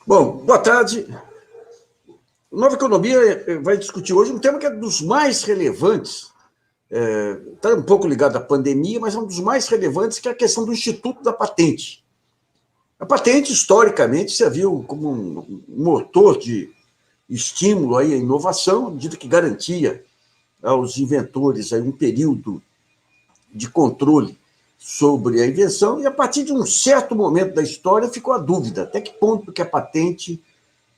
Bom, boa tarde. Nova Economia vai discutir hoje um tema que é dos mais relevantes, está um pouco ligado à pandemia, mas é um dos mais relevantes, que é a questão do Instituto da Patente. A patente, historicamente, se viu como um motor de estímulo aí à inovação, à medida que garantia aos inventores aí um período de controle sobre a invenção, e a partir de um certo momento da história ficou a dúvida, até que ponto que a patente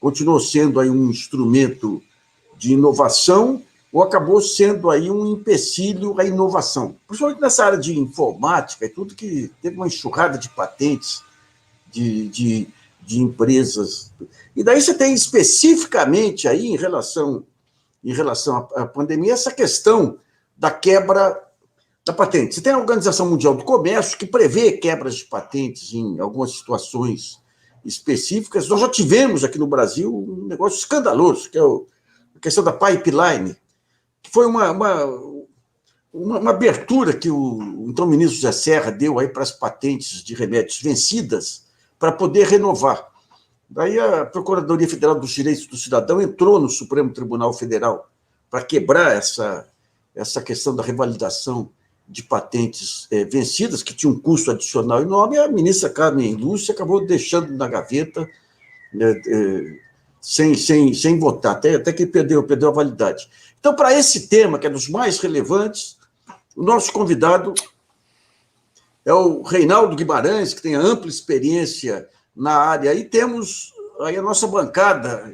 continuou sendo aí um instrumento de inovação ou acabou sendo aí um empecilho à inovação. Principalmente nessa área de informática e tudo, que teve uma enxurrada de patentes de empresas. E daí você tem especificamente aí, em relação à pandemia, essa questão da quebra da patente. Você tem a Organização Mundial do Comércio, que prevê quebras de patentes em algumas situações específicas. Nós já tivemos aqui no Brasil um negócio escandaloso, que é a questão da pipeline, que foi uma abertura que o então ministro José Serra deu aí para as patentes de remédios vencidas para poder renovar. Daí a Procuradoria Federal dos Direitos do Cidadão entrou no Supremo Tribunal Federal para quebrar essa questão da revalidação de patentes vencidas, que tinha um custo adicional enorme, e a ministra Carmen Lúcia acabou deixando na gaveta sem votar, até que perdeu a validade. Então, para esse tema, que é dos mais relevantes, o nosso convidado é o Reinaldo Guimarães, que tem ampla experiência na área, e temos aí a nossa bancada,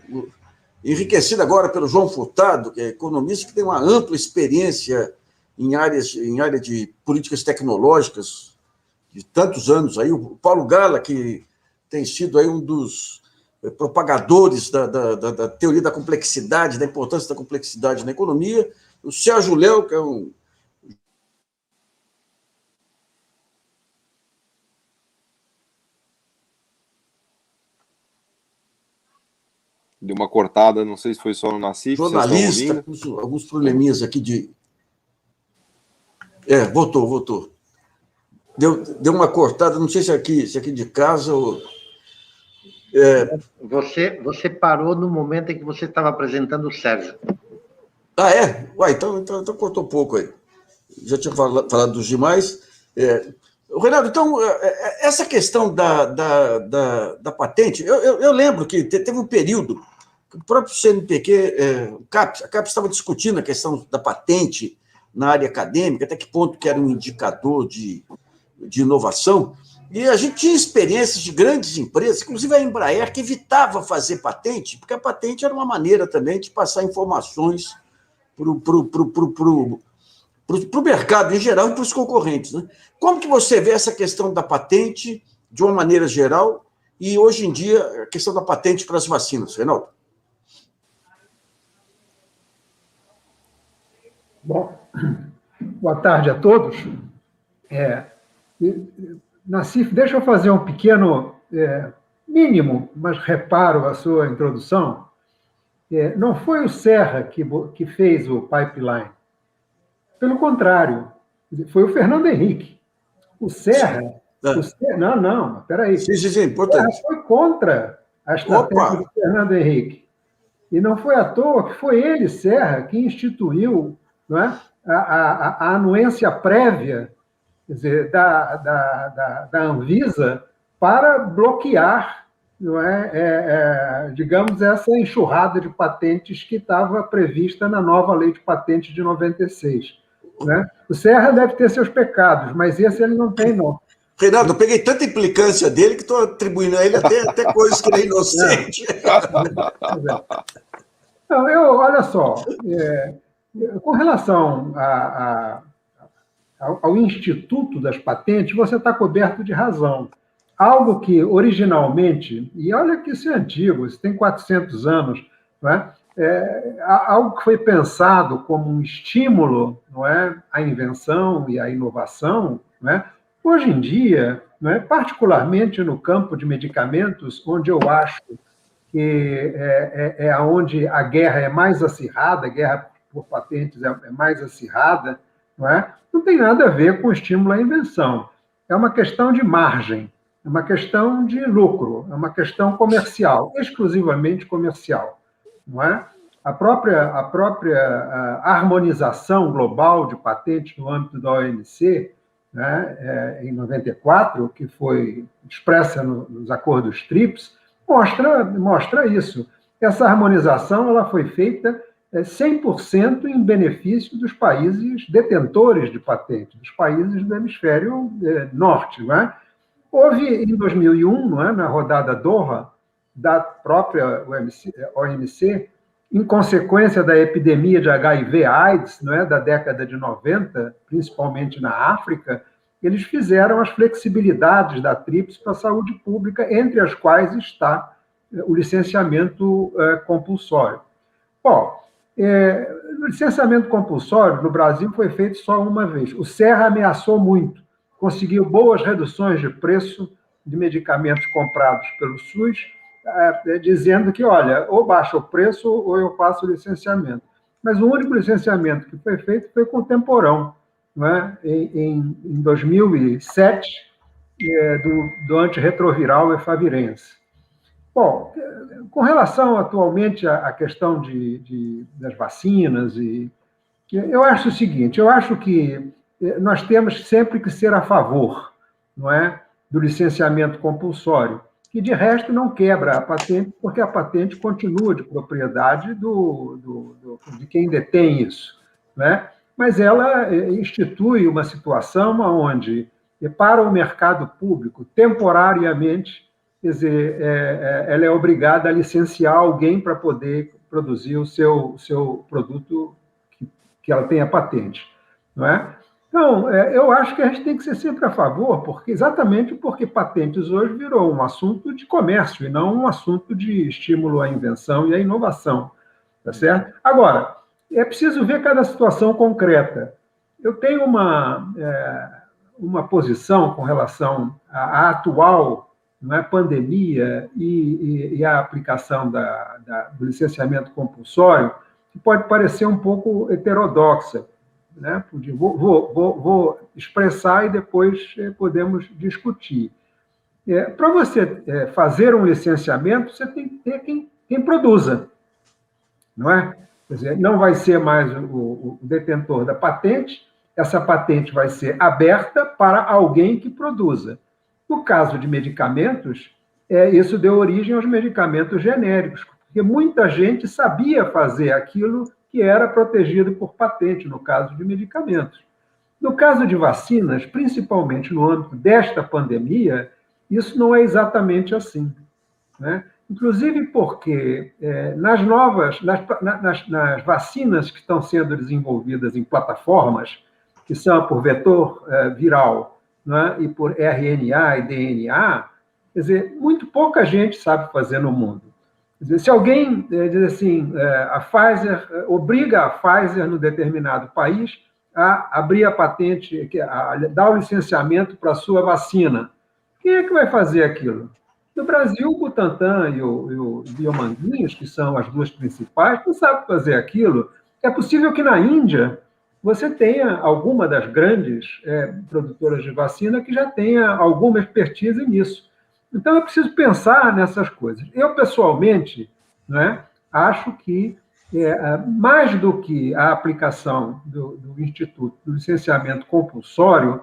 enriquecida agora pelo João Furtado, que é economista, que tem uma ampla experiência em área de políticas tecnológicas de tantos anos. Aí, o Paulo Gala, que tem sido aí um dos propagadores da teoria da complexidade, da importância da complexidade na economia, o Sérgio Léo, que é um... Deu uma cortada, não sei se foi só no Nassif. Jornalista, com alguns probleminhas aqui de... Voltou. Deu uma cortada, não sei se aqui de casa ou... Você parou no momento em que você estava apresentando o Sérgio. Ah, é? Uai, então cortou pouco aí. Já tinha falado dos demais. Reinaldo, então, essa questão da patente, eu lembro que teve um período que o próprio CNPq, a CAPES estava discutindo a questão da patente na área acadêmica, até que ponto que era um indicador de inovação, e a gente tinha experiências de grandes empresas, inclusive a Embraer, que evitava fazer patente, porque a patente era uma maneira também de passar informações para o mercado em geral e para os concorrentes, né? Como que você vê essa questão da patente de uma maneira geral e, hoje em dia, a questão da patente para as vacinas, Reinaldo? Bom, boa tarde a todos. Nassif, deixa eu fazer um pequeno, mínimo, mas reparo à sua introdução. Não foi o Serra que fez o pipeline. Pelo contrário, foi o Fernando Henrique. O Serra... Não, peraí. Sim, importante. O Serra foi contra a estratégia do Fernando Henrique. E não foi à toa que foi ele, Serra, que instituiu, não é, a anuência prévia, quer dizer, da Anvisa para bloquear, não digamos, essa enxurrada de patentes que estava prevista na nova lei de patentes de 96. Né? O Serra deve ter seus pecados, mas esse ele não tem, não. Reinaldo, eu peguei tanta implicância dele que estou atribuindo a ele até coisas que ele é inocente. Não, olha só, com relação ao Instituto das Patentes, você está coberto de razão. Algo que, originalmente, e olha que isso é antigo, isso tem 400 anos, não é? Algo que foi pensado como um estímulo, não é, à invenção e à inovação, não é? Hoje em dia, não é, particularmente no campo de medicamentos, onde eu acho que é onde a guerra é mais acirrada, a guerra por patentes é mais acirrada, não é? Não tem nada a ver com estímulo à invenção. É uma questão de margem, É uma questão de lucro, é uma questão comercial, exclusivamente comercial, não é? A própria harmonização global de patentes no âmbito da OMC, né, em 94, que foi expressa nos acordos TRIPS, mostra isso. Essa harmonização ela foi feita 100% em benefício dos países detentores de patente, dos países do hemisfério norte. Não é? Houve, em 2001, não é, na rodada Doha, da própria OMC, em consequência da epidemia de HIV/AIDS, não é, da década de 90, principalmente na África, eles fizeram as flexibilidades da TRIPS para a saúde pública, entre as quais está o licenciamento compulsório. Bom, o licenciamento compulsório no Brasil foi feito só uma vez. O Serra ameaçou muito, conseguiu boas reduções de preço de medicamentos comprados pelo SUS, dizendo que, olha, ou baixa o preço ou eu faço o licenciamento. Mas o único licenciamento que foi feito foi com o Temporão, né, em 2007, do antirretroviral efavirense. Bom, com relação atualmente à questão das vacinas, eu acho o seguinte, eu acho que nós temos sempre que ser a favor, não é, do licenciamento compulsório, que de resto não quebra a patente, porque a patente continua de propriedade de quem detém isso, né? Mas ela institui uma situação onde, para o mercado público, temporariamente, quer dizer, ela é obrigada a licenciar alguém para poder produzir o seu produto que ela tenha patente, não é? Então, eu acho que a gente tem que ser sempre a favor, exatamente porque patentes hoje virou um assunto de comércio e não um assunto de estímulo à invenção e à inovação, tá certo? Agora, é preciso ver cada situação concreta. Eu tenho uma posição com relação à atual, não é, pandemia e a aplicação do licenciamento compulsório, que pode parecer um pouco heterodoxa, né? Vou expressar e depois podemos discutir. Para você fazer um licenciamento, você tem que ter quem produza, não é? Quer dizer, não vai ser mais o detentor da patente, essa patente vai ser aberta para alguém que produza. No caso de medicamentos, isso deu origem aos medicamentos genéricos, porque muita gente sabia fazer aquilo que era protegido por patente, no caso de medicamentos. No caso de vacinas, principalmente no âmbito desta pandemia, isso não é exatamente assim, né? Inclusive porque nas vacinas que estão sendo desenvolvidas em plataformas, que são por vetor viral, né, e por RNA e DNA, quer dizer, muito pouca gente sabe fazer no mundo. Quer dizer, se alguém diz assim, a Pfizer obriga a Pfizer, no determinado país, a abrir a patente, a dar o licenciamento para a sua vacina, quem é que vai fazer aquilo? No Brasil, o Butantan e o Biomanguinhos, que são as duas principais, não sabem fazer aquilo. É possível que na Índia você tenha alguma das grandes produtoras de vacina que já tenha alguma expertise nisso. Então, é preciso pensar nessas coisas. Eu, pessoalmente, acho que, mais do que a aplicação do Instituto do licenciamento compulsório,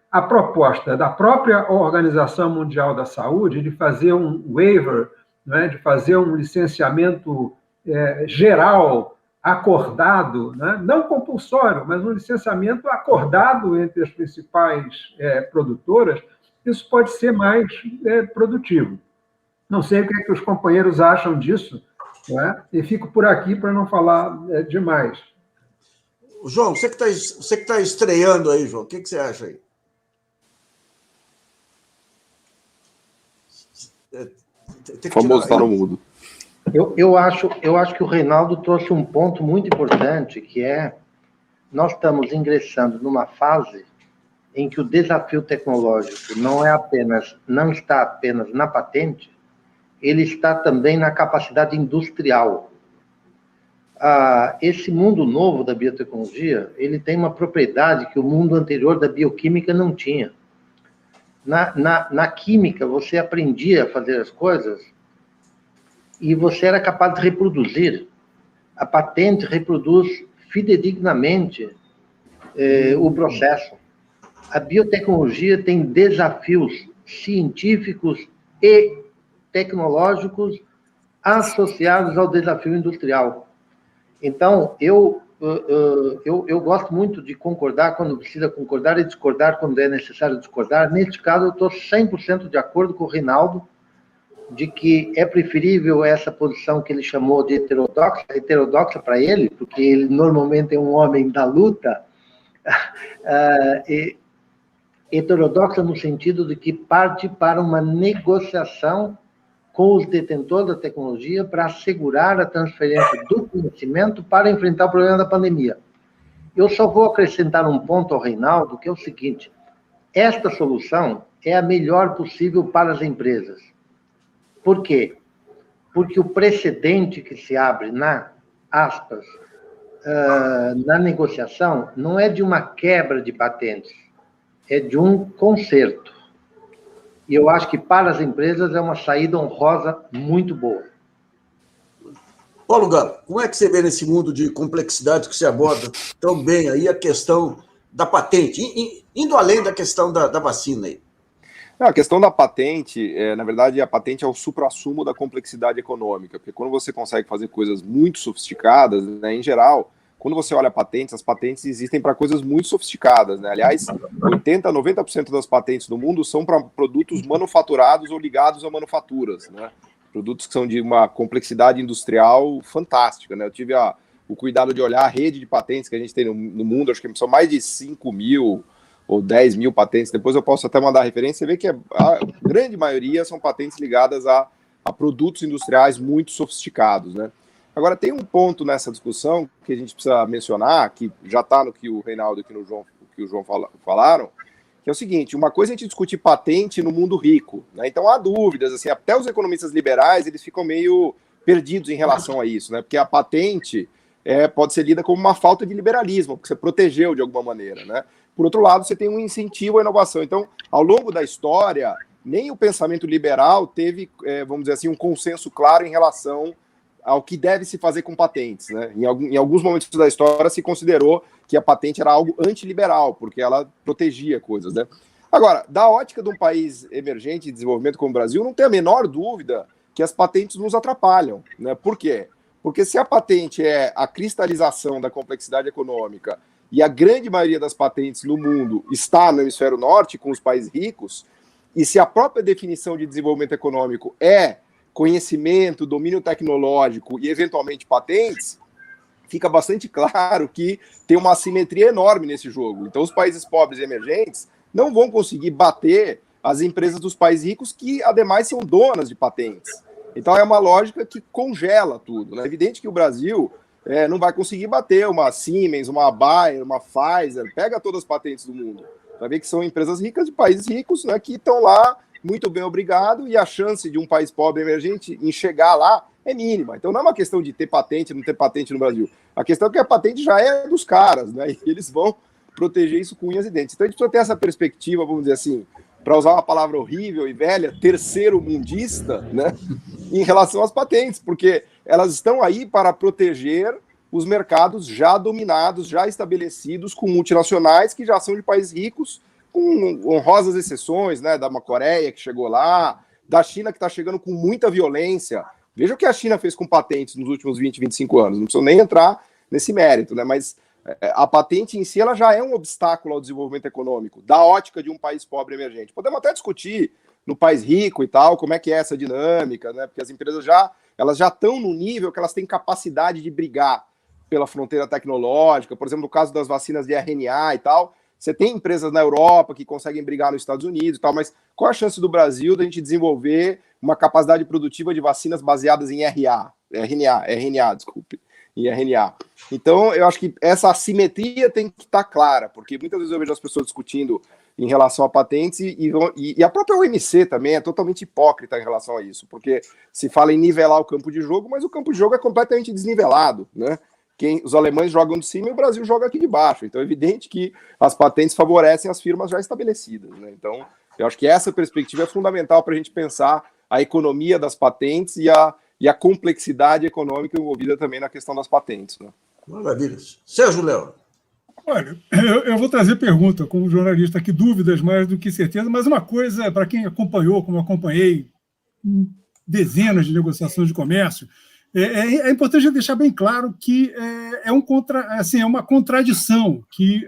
a proposta da própria Organização Mundial da Saúde de fazer um waiver, de fazer um licenciamento geral, acordado, não compulsório, mas um licenciamento acordado entre as principais produtoras, isso pode ser mais produtivo. Não sei o que os companheiros acham disso, e fico por aqui para não falar demais. João, você que está estreando aí, João, o que você acha aí? O famoso está no mudo. Eu acho que o Reinaldo trouxe um ponto muito importante, que nós estamos ingressando numa fase em que o desafio tecnológico não está apenas na patente, ele está também na capacidade industrial. Esse mundo novo da biotecnologia, ele tem uma propriedade que o mundo anterior da bioquímica não tinha. Na química, você aprendia a fazer as coisas e você era capaz de reproduzir. A patente reproduz fidedignamente o processo. A biotecnologia tem desafios científicos e tecnológicos associados ao desafio industrial. Então, eu gosto muito de concordar quando precisa concordar e discordar quando é necessário discordar. Neste caso, eu estou 100% de acordo com o Reinaldo de que é preferível essa posição que ele chamou de heterodoxa para ele, porque ele normalmente é um homem da luta, heterodoxa no sentido de que parte para uma negociação com os detentores da tecnologia para assegurar a transferência do conhecimento para enfrentar o problema da pandemia. Eu só vou acrescentar um ponto ao Reinaldo, que é o seguinte: esta solução é a melhor possível para as empresas. Por quê? Porque o precedente que se abre na negociação não é de uma quebra de patentes, é de um conserto. E eu acho que para as empresas é uma saída honrosa muito boa. Paulo Galo, como é que você vê nesse mundo de complexidade que você aborda tão bem aí a questão da patente, indo além da questão da vacina aí? Não, a questão da patente, na verdade, a patente é o suprassumo da complexidade econômica, porque quando você consegue fazer coisas muito sofisticadas, né, em geral, quando você olha patentes, as patentes existem para coisas muito sofisticadas, né? Aliás, 80% a 90% das patentes do mundo são para produtos manufaturados ou ligados a manufaturas, né? Produtos que são de uma complexidade industrial fantástica, né? Eu tive o cuidado de olhar a rede de patentes que a gente tem no mundo, acho que são mais de 5 mil ou 10 mil patentes, depois eu posso até mandar referência, você vê que a grande maioria são patentes ligadas a produtos industriais muito sofisticados, né? Agora, tem um ponto nessa discussão que a gente precisa mencionar, que já está no que o Reinaldo e o João falaram, que é o seguinte: uma coisa é a gente discutir patente no mundo rico, né? Então há dúvidas, assim, até os economistas liberais, eles ficam meio perdidos em relação a isso, né? Porque a patente pode ser lida como uma falta de liberalismo, porque você protegeu de alguma maneira, né? Por outro lado, você tem um incentivo à inovação. Então, ao longo da história, nem o pensamento liberal teve, vamos dizer assim, um consenso claro em relação ao que deve se fazer com patentes, né? Em alguns momentos da história se considerou que a patente era algo antiliberal, porque ela protegia coisas, né? Agora, da ótica de um país emergente de desenvolvimento como o Brasil, não tem a menor dúvida que as patentes nos atrapalham, né? Por quê? Porque se a patente é a cristalização da complexidade econômica e a grande maioria das patentes no mundo está no hemisfério norte, com os países ricos, e se a própria definição de desenvolvimento econômico é conhecimento, domínio tecnológico e, eventualmente, patentes, fica bastante claro que tem uma assimetria enorme nesse jogo. Então, os países pobres e emergentes não vão conseguir bater as empresas dos países ricos, que, ademais, são donas de patentes. Então, é uma lógica que congela tudo, né? É evidente que o Brasil não vai conseguir bater uma Siemens, uma Bayer, uma Pfizer, pega todas as patentes do mundo. Vai ver que são empresas ricas de países ricos, né, que estão lá, muito bem, obrigado, e a chance de um país pobre emergente em chegar lá é mínima. Então não é uma questão de ter patente, não ter patente no Brasil. A questão é que a patente já é dos caras, né? E eles vão proteger isso com unhas e dentes. Então a gente precisa ter essa perspectiva, vamos dizer assim, para usar uma palavra horrível e velha, terceiro mundista, né? Em relação às patentes, porque elas estão aí para proteger os mercados já dominados, já estabelecidos com multinacionais que já são de países ricos, com honrosas exceções, né, da Coreia que chegou lá, da China que está chegando com muita violência. Veja o que a China fez com patentes nos últimos 20, 25 anos, não preciso nem entrar nesse mérito, né, mas a patente em si ela já é um obstáculo ao desenvolvimento econômico, da ótica de um país pobre emergente. Podemos até discutir no país rico e tal, como é que é essa dinâmica, né, porque as empresas elas já estão no nível que elas têm capacidade de brigar pela fronteira tecnológica, por exemplo, no caso das vacinas de RNA e tal. Você tem empresas na Europa que conseguem brigar nos Estados Unidos e tal, mas qual a chance do Brasil de a gente desenvolver uma capacidade produtiva de vacinas baseadas em RNA, desculpe, em RNA? Então, eu acho que essa assimetria tem que estar clara, porque muitas vezes eu vejo as pessoas discutindo em relação a patentes e a própria OMC também é totalmente hipócrita em relação a isso, porque se fala em nivelar o campo de jogo, mas o campo de jogo é completamente desnivelado, né? Os alemães jogam de cima e o Brasil joga aqui de baixo. Então é evidente que as patentes favorecem as firmas já estabelecidas, né? Então Eu acho que essa perspectiva é fundamental para a gente pensar a economia das patentes e a complexidade econômica envolvida também na questão das patentes. Né? Maravilha. Sérgio Léo. Olha, eu vou trazer pergunta, como jornalista aqui, dúvidas mais do que certeza, mas uma coisa, para quem acompanhou, como eu acompanhei dezenas de negociações de comércio, é importante deixar bem claro que é uma contradição que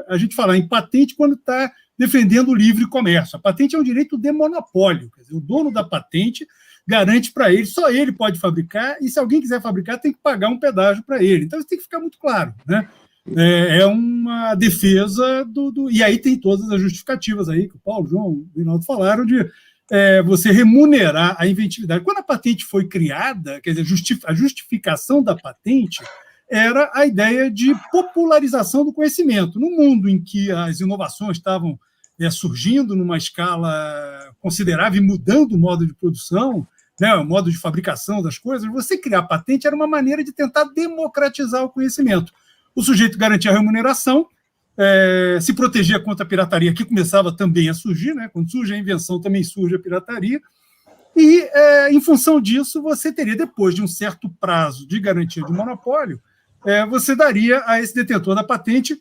a gente fala em patente quando está defendendo o livre comércio. A patente é um direito de monopólio, quer dizer, o dono da patente garante para ele, só ele pode fabricar, e se alguém quiser fabricar, tem que pagar um pedágio para ele. Então, isso tem que ficar muito claro, né? É uma defesa e aí tem todas as justificativas aí que o Paulo, o João, o Reinaldo falaram de você remunerar a inventividade. Quando a patente foi criada, quer dizer, a justificação da patente era a ideia de popularização do conhecimento. No mundo em que as inovações estavam surgindo numa escala considerável e mudando o modo de produção, né, o modo de fabricação das coisas, você criar patente era uma maneira de tentar democratizar o conhecimento. O sujeito garantia a remuneração, se protegia contra a pirataria, que começava também a surgir, né? Quando surge a invenção, também surge a pirataria, e, em função disso, você teria, depois de um certo prazo de garantia de monopólio, você daria a esse detentor da patente,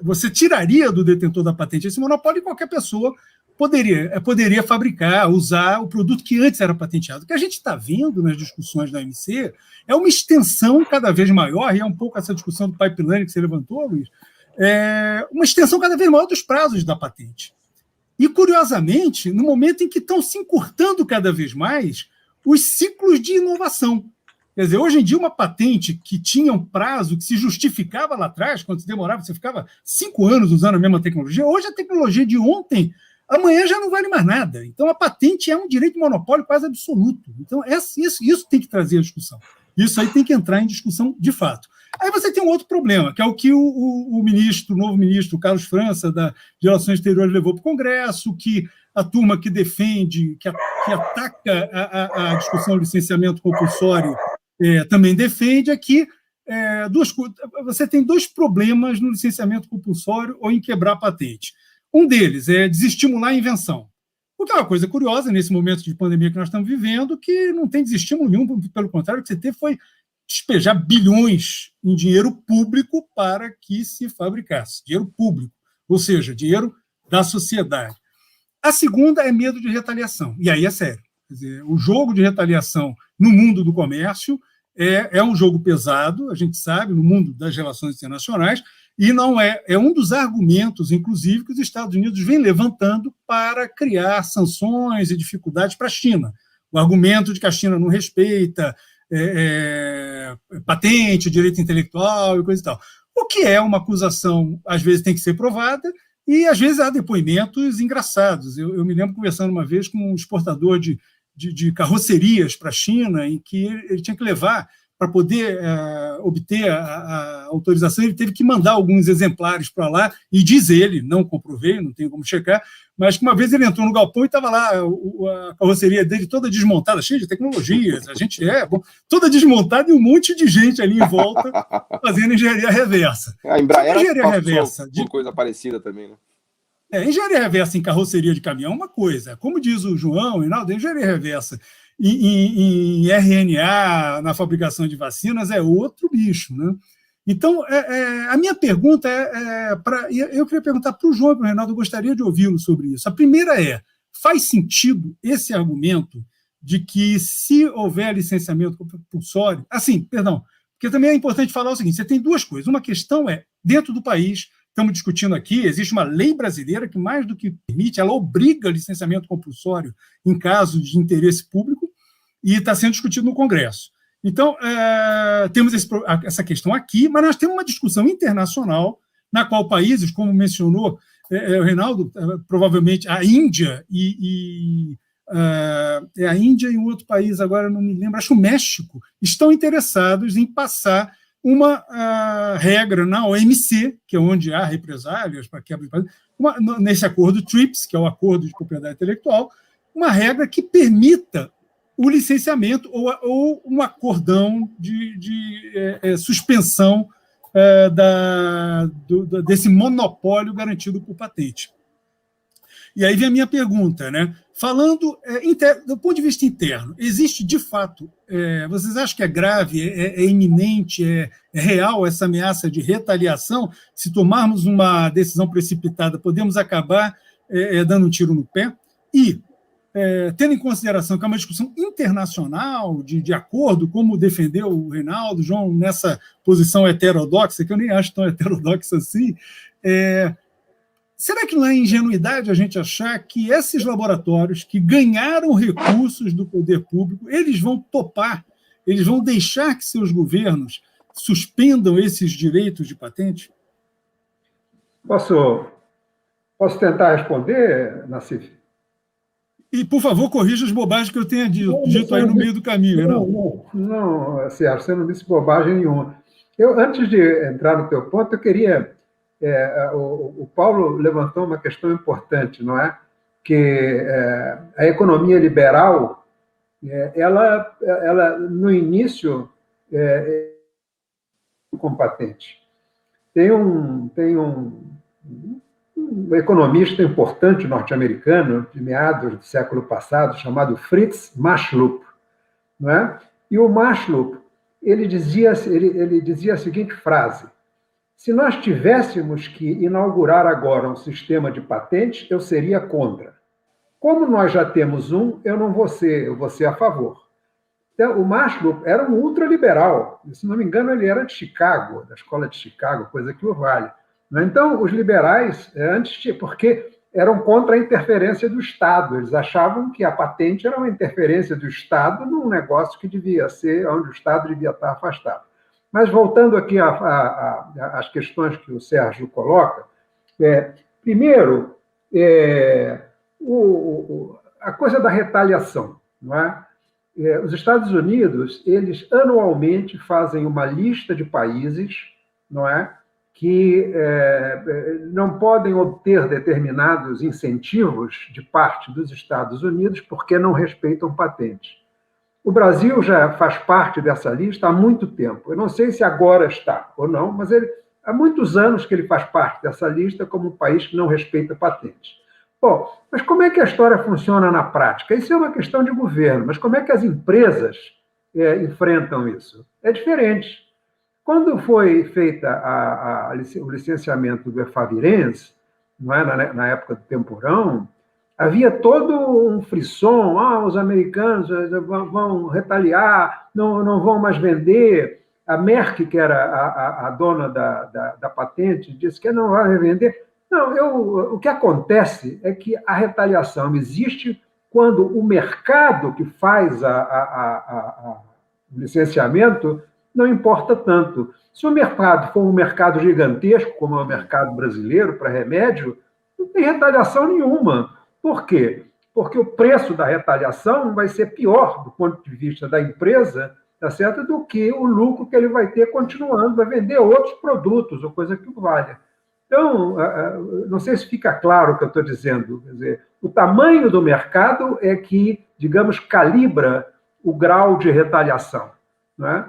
você tiraria do detentor da patente esse monopólio e qualquer pessoa poderia fabricar, usar o produto que antes era patenteado. O que a gente está vendo nas discussões da OMC é uma extensão cada vez maior, e é um pouco essa discussão do pipeline que você levantou, Luiz, uma extensão cada vez maior dos prazos da patente. E, curiosamente, no momento em que estão se encurtando cada vez mais os ciclos de inovação. Quer dizer, hoje em dia, uma patente que tinha um prazo que se justificava lá atrás, quando se demorava, você ficava 5 anos usando a mesma tecnologia, hoje a tecnologia de ontem, amanhã já não vale mais nada. Então, a patente é um direito de monopólio quase absoluto. Então, isso tem que trazer a discussão. Isso aí tem que entrar em discussão de fato. Aí você tem um outro problema, que é o que o novo ministro Carlos França, de Relações Exteriores, levou para o Congresso, que a turma que defende, que ataca a discussão do licenciamento compulsório também defende, é que você tem 2 problemas no licenciamento compulsório ou em quebrar a patente. Um deles é desestimular a invenção. O que é uma coisa curiosa nesse momento de pandemia que nós estamos vivendo, que não tem desestímulo nenhum, pelo contrário, o que você teve foi despejar bilhões em dinheiro público para que se fabricasse. Dinheiro público, ou seja, dinheiro da sociedade. A segunda é medo de retaliação, e aí é sério. Quer dizer, o jogo de retaliação no mundo do comércio é um jogo pesado, a gente sabe, no mundo das relações internacionais, e não é um dos argumentos, inclusive, que os Estados Unidos vêm levantando para criar sanções e dificuldades para a China. O argumento de que a China não respeita patente, direito intelectual e coisa e tal. O que é uma acusação, às vezes, tem que ser provada, e às vezes há depoimentos engraçados. Eu me lembro conversando uma vez com um exportador de carrocerias para a China, em que ele tinha que levar, para poder obter a autorização, ele teve que mandar alguns exemplares para lá, e diz ele, não comprovei, não tenho como checar, mas que uma vez ele entrou no galpão e estava lá a carroceria dele toda desmontada, cheia de tecnologias, toda desmontada e um monte de gente ali em volta fazendo engenharia reversa. A Embraer engenharia reversa de coisa parecida também, né? Engenharia reversa em carroceria de caminhão é uma coisa, como diz o João, Reinaldo, engenharia reversa em RNA, na fabricação de vacinas, é outro bicho, né? Então, a minha pergunta eu queria perguntar para o João e para o Reinaldo, eu gostaria de ouvi-lo sobre isso. A primeira faz sentido esse argumento de que se houver licenciamento compulsório, porque também é importante falar o seguinte, você tem 2 coisas, uma questão dentro do país, estamos discutindo aqui, existe uma lei brasileira que, mais do que permite, ela obriga licenciamento compulsório em caso de interesse público, e está sendo discutido no Congresso. Então, temos essa questão aqui, mas nós temos uma discussão internacional, na qual países, como mencionou o Reinaldo, provavelmente a Índia a Índia e um outro país, agora não me lembro, acho o México, estão interessados em passar uma regra na OMC, que é onde há represálias para quebra de nesse acordo TRIPS, que é o Acordo de Propriedade Intelectual, uma regra que permita o licenciamento ou um acordão de suspensão desse monopólio garantido por patente. E aí vem a minha pergunta, né? Falando do ponto de vista interno, existe de fato, vocês acham que é grave, é iminente, é real essa ameaça de retaliação? Se tomarmos uma decisão precipitada, podemos acabar dando um tiro no pé? E, tendo em consideração que é uma discussão internacional, de acordo, como defendeu o Reinaldo, João, nessa posição heterodoxa, que eu nem acho tão heterodoxa assim, será que não é ingenuidade a gente achar que esses laboratórios que ganharam recursos do poder público, eles vão topar, eles vão deixar que seus governos suspendam esses direitos de patente? Posso tentar responder, Nassif? E, por favor, corrija as bobagens que eu tenha dito aí no meio do caminho. Não, Sérgio, você não disse bobagem nenhuma. Antes de entrar no teu ponto, eu queria... o Paulo levantou uma questão importante, não é? Que a economia liberal, ela no início, com patente. Tem um economista importante norte-americano, de meados do século passado, chamado Fritz Machlup, não é? E o Machlup, ele dizia a seguinte frase: se nós tivéssemos que inaugurar agora um sistema de patentes, eu seria contra. Como nós já temos um, eu vou ser a favor. Então, o Machlup era um ultraliberal. Se não me engano, ele era de Chicago, da escola de Chicago, coisa que o vale. Então, os liberais, porque eram contra a interferência do Estado. Eles achavam que a patente era uma interferência do Estado num negócio que devia ser, onde o Estado devia estar afastado. Mas, voltando aqui às questões que o Sérgio coloca, primeiro, a coisa da retaliação, não é? Os Estados Unidos, eles anualmente fazem uma lista de países, não é, que não podem obter determinados incentivos de parte dos Estados Unidos porque não respeitam patentes. O Brasil já faz parte dessa lista há muito tempo. Eu não sei se agora está ou não, mas há muitos anos que ele faz parte dessa lista como um país que não respeita patentes. Bom, mas como é que a história funciona na prática? Isso é uma questão de governo, mas como é que as empresas enfrentam isso? É diferente. Quando foi feita o licenciamento do Efavirenz, não é, na época do Temporão, havia todo um frisson: os americanos vão retaliar, não vão mais vender. A Merck, que era a dona da patente, disse que não vai vender. Não, o que acontece é que a retaliação existe quando o mercado que faz o licenciamento não importa tanto. Se o mercado for um mercado gigantesco, como é o mercado brasileiro para remédio, não tem retaliação nenhuma. Por quê? Porque o preço da retaliação vai ser pior do ponto de vista da empresa, tá certo, do que o lucro que ele vai ter continuando, vai vender outros produtos, ou coisa que o valha. Então, não sei se fica claro o que eu estou dizendo. Quer dizer, o tamanho do mercado é que, digamos, calibra o grau de retaliação, não é?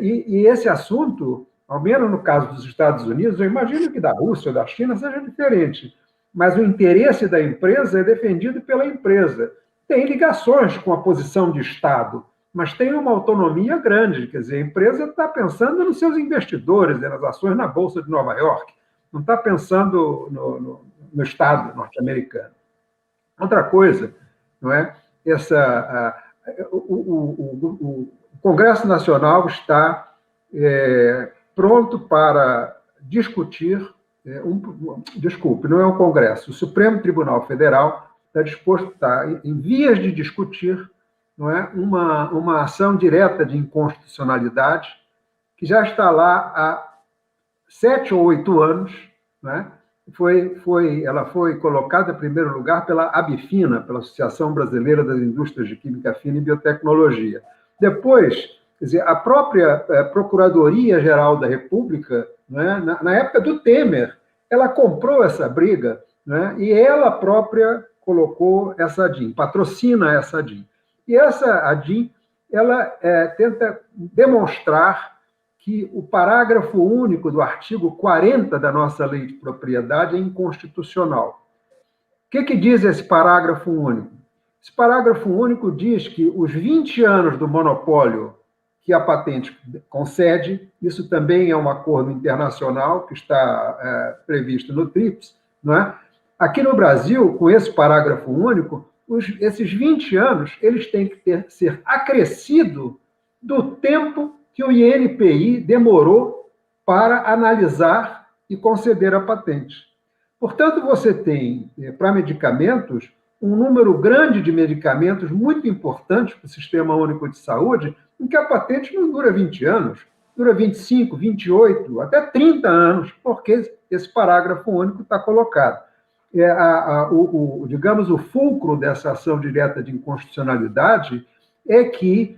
E esse assunto, ao menos no caso dos Estados Unidos, eu imagino que da Rússia ou da China seja diferente, mas o interesse da empresa é defendido pela empresa. Tem ligações com a posição de Estado, mas tem uma autonomia grande. Quer dizer, a empresa está pensando nos seus investidores, nas ações na Bolsa de Nova York, não está pensando no Estado norte-americano. Outra coisa, não é? O Congresso Nacional está pronto para discutir. Desculpe, não é o Congresso. O Supremo Tribunal Federal está em vias de discutir, não é, uma ação direta de inconstitucionalidade que já está lá há 7 ou 8 anos, né? Ela foi colocada em primeiro lugar pela ABFINA, pela Associação Brasileira das Indústrias de Química Fina e Biotecnologia. Depois, quer dizer, a própria Procuradoria-Geral da República, né, na época do Temer, ela comprou essa briga, né, e ela própria colocou essa ADIM, patrocina essa ADIM. E essa ADIM, ela tenta demonstrar que o parágrafo único do artigo 40 da nossa lei de propriedade é inconstitucional. O que diz esse parágrafo único? Esse parágrafo único diz que os 20 anos do monopólio que a patente concede, isso também é um acordo internacional que está previsto no TRIPS, não é? Aqui no Brasil, com esse parágrafo único, esses 20 anos eles têm que ser acrescido do tempo que o INPI demorou para analisar e conceder a patente. Portanto, você tem, para medicamentos, um número grande de medicamentos muito importantes para o Sistema Único de Saúde, em que a patente não dura 20 anos, dura 25, 28, até 30 anos, porque esse parágrafo único está colocado. Digamos, o fulcro dessa ação direta de inconstitucionalidade é que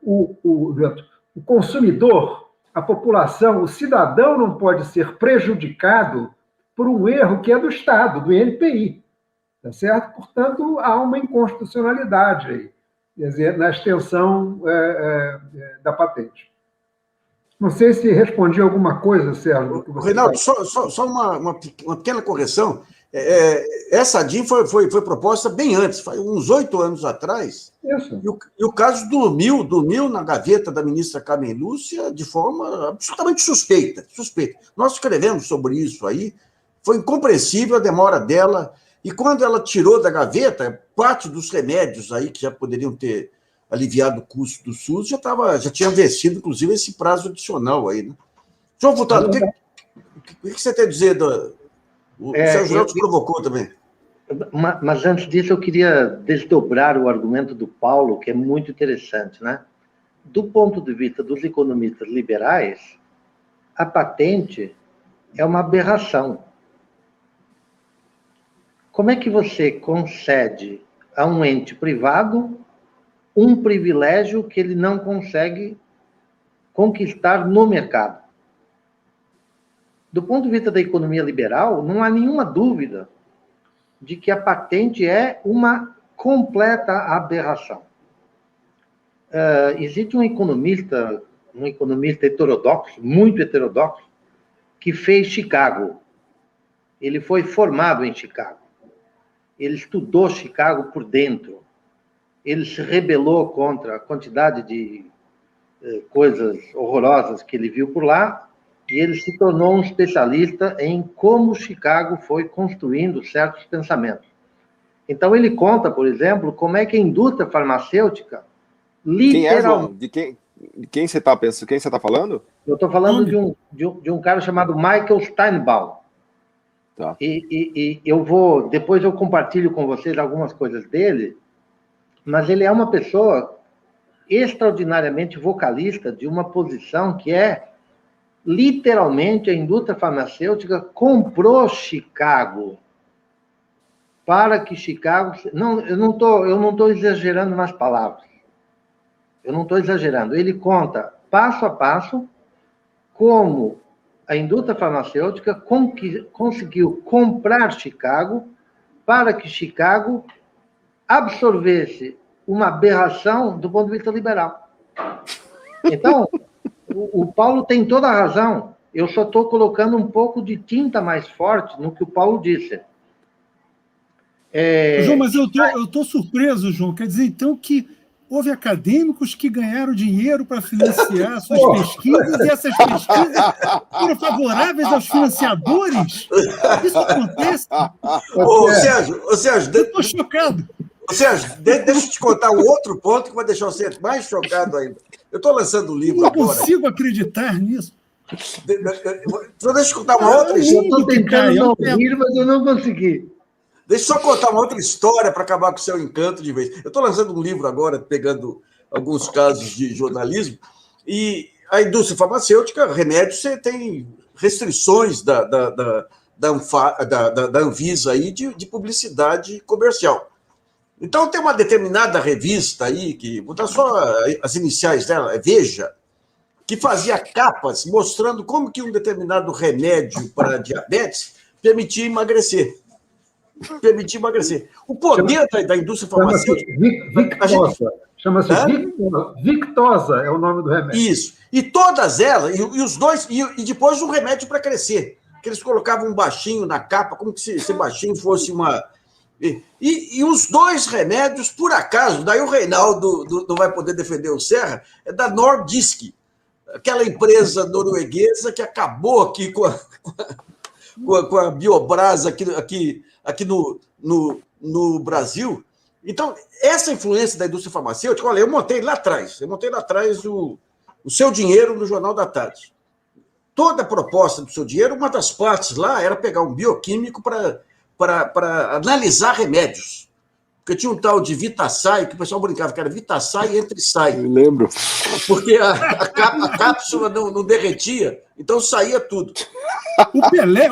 o consumidor, a população, o cidadão não pode ser prejudicado por um erro que é do Estado, do INPI. Tá certo? Portanto, há uma inconstitucionalidade aí, quer dizer, na extensão da patente. Não sei se respondi alguma coisa, Sérgio. Que você Reinaldo, só uma pequena correção. Essa DIN foi proposta bem antes, uns 8 anos atrás. Isso. E o caso dormiu na gaveta da ministra Carmen Lúcia de forma absolutamente suspeita. Nós escrevemos sobre isso aí, foi incompreensível a demora dela. E quando ela tirou da gaveta, parte dos remédios aí que já poderiam ter aliviado o custo do SUS já tinha vencido, inclusive, esse prazo adicional aí, né? João Furtado, o que você tem a dizer? O Sérgio Real te provocou também. Mas antes disso, eu queria desdobrar o argumento do Paulo, que é muito interessante, né? Do ponto de vista dos economistas liberais, a patente é uma aberração. Como é que você concede a um ente privado um privilégio que ele não consegue conquistar no mercado? Do ponto de vista da economia liberal, não há nenhuma dúvida de que a patente é uma completa aberração. Existe um economista heterodoxo, muito heterodoxo, que fez Chicago. Ele foi formado em Chicago. Ele estudou Chicago por dentro. Ele se rebelou contra a quantidade de coisas horrorosas que ele viu por lá, e ele se tornou um especialista em como Chicago foi construindo certos pensamentos. Então, ele conta, por exemplo, como é que a indústria farmacêutica literalmente... De quem você está pensando? Quem você está falando? Eu estou falando de um cara chamado Michael Steinbaum. Tá. E depois eu compartilho com vocês algumas coisas dele, mas ele é uma pessoa extraordinariamente vocalista de uma posição que é, literalmente, a indústria farmacêutica comprou Chicago para que Chicago... Não, eu não estou exagerando nas palavras. Eu não estou exagerando. Ele conta, passo a passo, como a indústria farmacêutica conseguiu comprar Chicago para que Chicago absorvesse uma aberração do ponto de vista liberal. Então, o Paulo tem toda a razão. Eu só estou colocando um pouco de tinta mais forte no que o Paulo disse. João, mas eu estou surpreso, João. Quer dizer, então, que houve acadêmicos que ganharam dinheiro para financiar suas pesquisas, e essas pesquisas foram favoráveis aos financiadores? Isso acontece? Sérgio, eu estou chocado. Sérgio, deixa eu te contar um outro ponto que vai deixar você mais chocado ainda. Eu estou lançando um livro agora. Eu não consigo acreditar nisso. Só deixa eu contar uma outra história. Eu estou tentando não rir, mas eu não consegui. Deixa eu só contar uma outra história para acabar com o seu encanto de vez. Eu estou lançando um livro agora, pegando alguns casos de jornalismo, e a indústria farmacêutica, remédios, você tem restrições da Anvisa aí de publicidade comercial. Então, tem uma determinada revista aí, vou dar só as iniciais dela, Veja, que fazia capas mostrando como que um determinado remédio para diabetes permitia emagrecer. O poder da indústria farmacêutica... Chama-se Victosa, é o nome do remédio. Isso. E todas elas, e os dois, e depois um remédio para crescer. Que eles colocavam um baixinho na capa, como se esse baixinho fosse uma. E os dois remédios, por acaso, daí o Reinaldo não vai poder defender o Serra, é da Nordisk, aquela empresa norueguesa que acabou aqui com a Biobras aqui no Brasil. Então, essa influência da indústria farmacêutica, olha, eu montei lá atrás o Seu Dinheiro no Jornal da Tarde. Toda a proposta do Seu Dinheiro, uma das partes lá era pegar um bioquímico para analisar remédios. Porque tinha um tal de Vitasay, que o pessoal brincava que era Vitasay entre sai. Eu lembro. Porque a cápsula não derretia, então saía tudo. O Pelé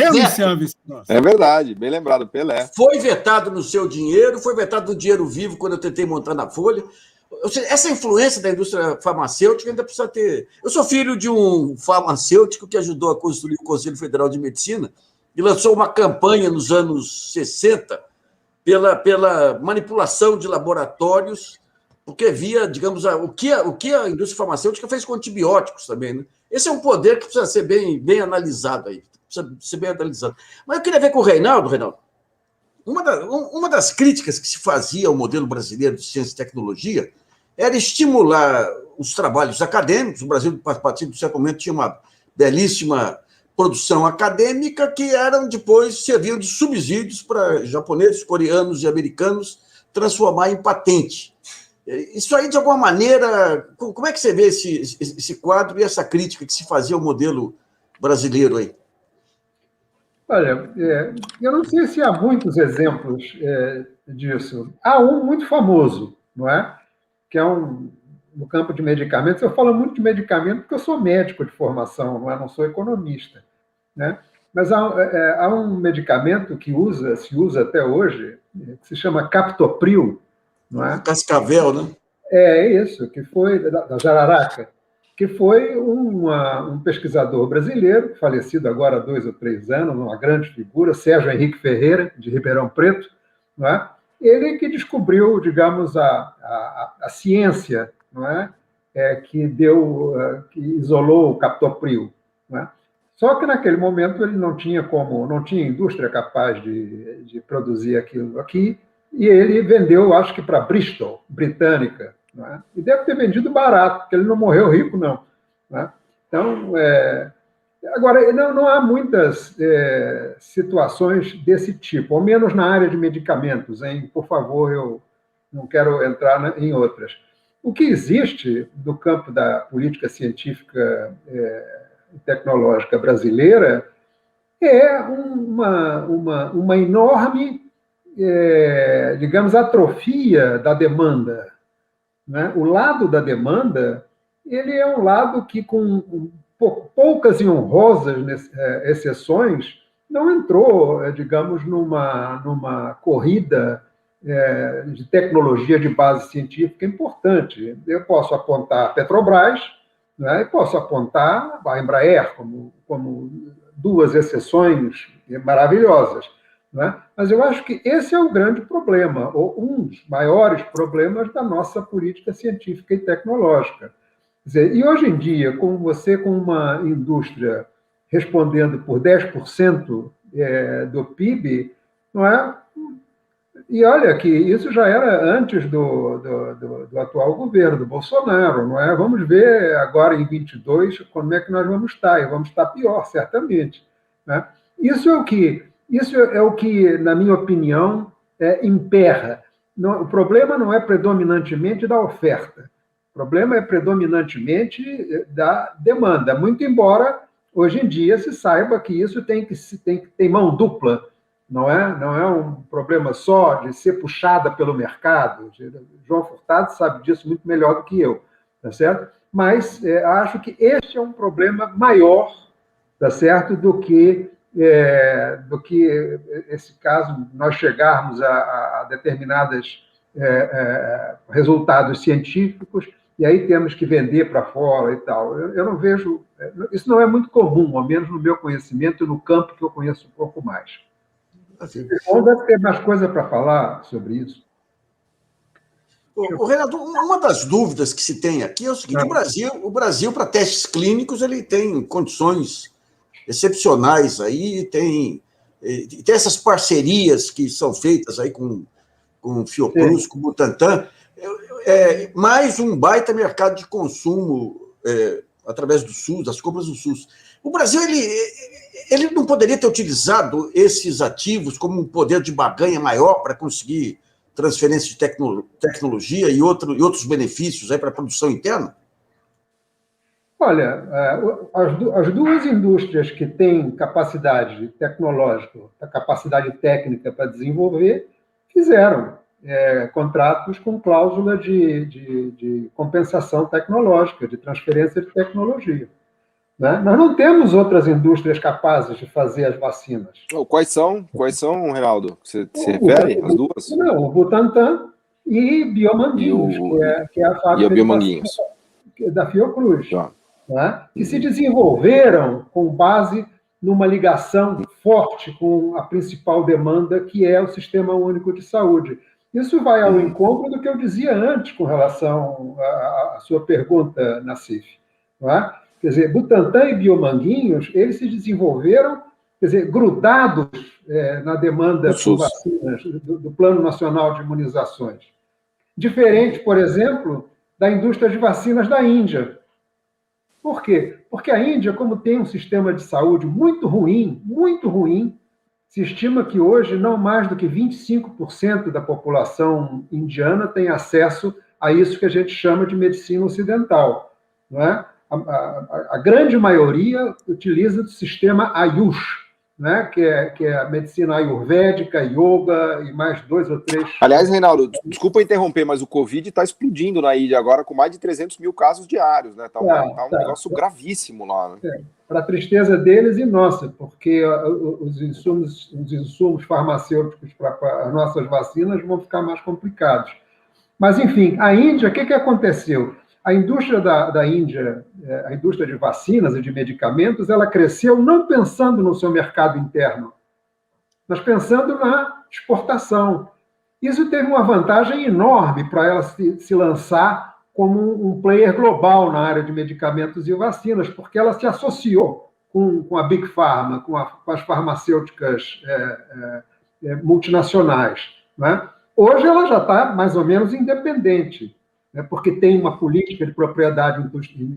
anunciava isso. É verdade, bem lembrado, Pelé. Foi vetado no Seu Dinheiro, foi vetado no Dinheiro Vivo, quando eu tentei montar na Folha. Ou seja, essa influência da indústria farmacêutica ainda precisa ter... Eu sou filho de um farmacêutico que ajudou a construir o Conselho Federal de Medicina e lançou uma campanha nos anos 60 pela manipulação de laboratórios, porque via, digamos, o que a indústria farmacêutica fez com antibióticos também, né? Esse é um poder que precisa ser bem analisado aí, precisa ser bem analisado. Mas eu queria ver com o Reinaldo. Uma das críticas que se fazia ao modelo brasileiro de ciência e tecnologia era estimular os trabalhos acadêmicos. O Brasil, a partir de um certo momento, tinha uma belíssima produção acadêmica que depois serviam de subsídios para japoneses, coreanos e americanos transformar em patente. Isso aí, de alguma maneira, como é que você vê esse quadro e essa crítica que se fazia ao modelo brasileiro aí? Olha, eu não sei se há muitos exemplos disso. Há um muito famoso, não é? Que é no campo de medicamentos. Eu falo muito de medicamento porque eu sou médico de formação, não sou economista, né? Mas há um medicamento que se usa até hoje, que se chama Captopril, não é? Cascavel, né? É isso, que foi da jararaca, que foi um pesquisador brasileiro, falecido agora há 2 ou 3 anos, uma grande figura, Sérgio Henrique Ferreira, de Ribeirão Preto, não é? Ele que descobriu, digamos, a ciência, não é? Que isolou o captopril, não é? Só que naquele momento ele não tinha indústria capaz de produzir aquilo aqui, e ele vendeu, acho que para Bristol, britânica, não é? E deve ter vendido barato, porque ele não morreu rico, não é? Então, agora, não há muitas situações desse tipo, ao menos na área de medicamentos, hein? Por favor, eu não quero entrar em outras. O que existe do campo da política científica e tecnológica brasileira é uma enorme, digamos, atrofia da demanda, né? O lado da demanda, ele é um lado que, com poucas e honrosas exceções, não entrou, digamos, numa corrida de tecnologia de base científica importante. Eu posso apontar a Petrobras, né, e posso apontar a Embraer como 2 exceções maravilhosas, né? Mas eu acho que esse é o grande problema, ou um dos maiores problemas da nossa política científica e tecnológica. Quer dizer, e hoje em dia, com uma indústria respondendo por 10% do PIB, não é? E olha que isso já era antes do atual governo, do Bolsonaro, não é? Vamos ver agora em 22 como é que nós vamos estar, e vamos estar pior, certamente, né? Isso é o que, na minha opinião, emperra. O problema não é predominantemente da oferta, o problema é predominantemente da demanda, muito embora hoje em dia se saiba que isso tem que ter mão dupla. Não é um problema só de ser puxada pelo mercado. João Furtado sabe disso muito melhor do que eu, tá certo? Mas acho que este é um problema maior, tá certo, do que esse caso, nós chegarmos a determinados resultados científicos e aí temos que vender para fora e tal. Eu não vejo... Isso não é muito comum, ao menos no meu conhecimento, no campo que eu conheço um pouco mais. Ou deve ter mais coisa para falar sobre isso. Renato, uma das dúvidas que se tem aqui é o seguinte: o Brasil para testes clínicos, ele tem condições excepcionais aí, tem essas parcerias que são feitas aí com Fiocruz, com Butantan, mais um baita mercado de consumo através do SUS, das compras do SUS. O Brasil, ele não poderia ter utilizado esses ativos como um poder de barganha maior para conseguir transferência de tecnologia e outros benefícios para a produção interna? Olha, as duas indústrias que têm capacidade tecnológica, a capacidade técnica para desenvolver, fizeram contratos com cláusula de compensação tecnológica, de transferência de tecnologia. Né? Nós não temos outras indústrias capazes de fazer as vacinas. Quais são, Reinaldo? Você se refere às duas? Não, o Butantan e Biomanguinhos, que é a fábrica e a Biomanguinhos da Fiocruz, né? Que se desenvolveram com base numa ligação forte com a principal demanda, que é o Sistema Único de Saúde. Isso vai ao encontro do que eu dizia antes com relação à sua pergunta, Nassif. Não é? Quer dizer, Butantan e Biomanguinhos, eles se desenvolveram, quer dizer, grudados na demanda por vacinas do Plano Nacional de Imunizações. Diferente, por exemplo, da indústria de vacinas da Índia. Por quê? Porque a Índia, como tem um sistema de saúde muito ruim, se estima que hoje não mais do que 25% da população indiana tem acesso a isso que a gente chama de medicina ocidental. Não é? A grande maioria utiliza o sistema Ayush, né? que é a medicina ayurvédica, yoga e mais 2 ou 3... Aliás, Reinaldo, desculpa interromper, mas o Covid está explodindo na ilha agora com mais de 300 mil casos diários, né? Tá um negócio gravíssimo lá, né? Para a tristeza deles e nossa, porque os insumos farmacêuticos para as nossas vacinas vão ficar mais complicados. Mas, enfim, a Índia, o que aconteceu? A indústria da Índia, a indústria de vacinas e de medicamentos, ela cresceu não pensando no seu mercado interno, mas pensando na exportação. Isso teve uma vantagem enorme para ela se lançar como um player global na área de medicamentos e vacinas, porque ela se associou com a Big Pharma, com as farmacêuticas multinacionais. Né? Hoje ela já está mais ou menos independente, né? Porque tem uma política de propriedade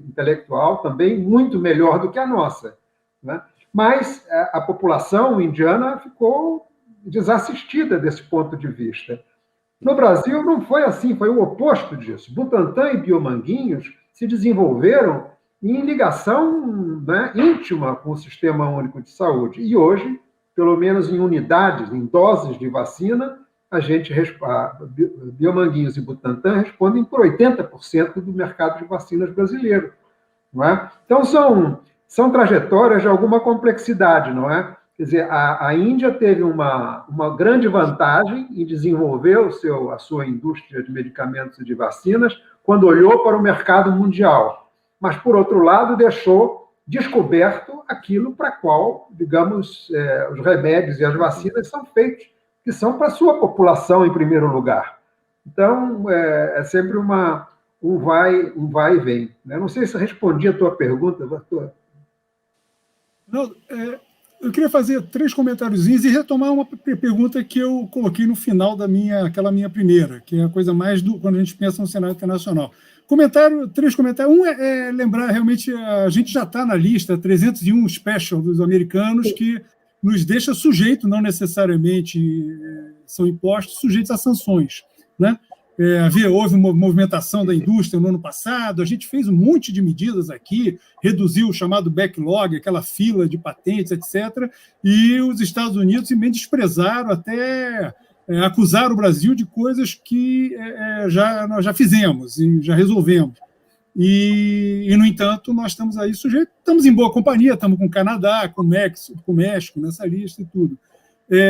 intelectual também muito melhor do que a nossa. Né? Mas a população indiana ficou desassistida desse ponto de vista. No Brasil não foi assim, foi o oposto disso. Butantan e Biomanguinhos se desenvolveram em ligação, né, íntima com o Sistema Único de Saúde. E hoje, pelo menos em unidades, em doses de vacina, Biomanguinhos e Butantan respondem por 80% do mercado de vacinas brasileiro. Não é? Então, são trajetórias de alguma complexidade, não é? Quer dizer, a Índia teve uma grande vantagem em desenvolver a sua indústria de medicamentos e de vacinas quando olhou para o mercado mundial. Mas, por outro lado, deixou descoberto aquilo para qual, digamos, os remédios e as vacinas são feitos, que são para a sua população em primeiro lugar. Então, é sempre um vai e vem. Eu não sei se respondi a tua pergunta, Arthur. Não, eu queria fazer 3 comentáriozinhos e retomar uma pergunta que eu coloquei no final aquela minha primeira, que é a coisa mais quando a gente pensa no cenário internacional. 3 comentários. Um é lembrar, realmente, a gente já está na lista 301 Special dos americanos, que nos deixa sujeito, não necessariamente são impostos, sujeitos a sanções. Né? Houve uma movimentação da indústria no ano passado, a gente fez um monte de medidas aqui, reduziu o chamado backlog, aquela fila de patentes, etc., e os Estados Unidos também desprezaram, até acusaram o Brasil de coisas que nós já fizemos e já resolvemos. E, no entanto, nós estamos aí sujeitos, estamos em boa companhia, estamos com o Canadá, com o México nessa lista e tudo.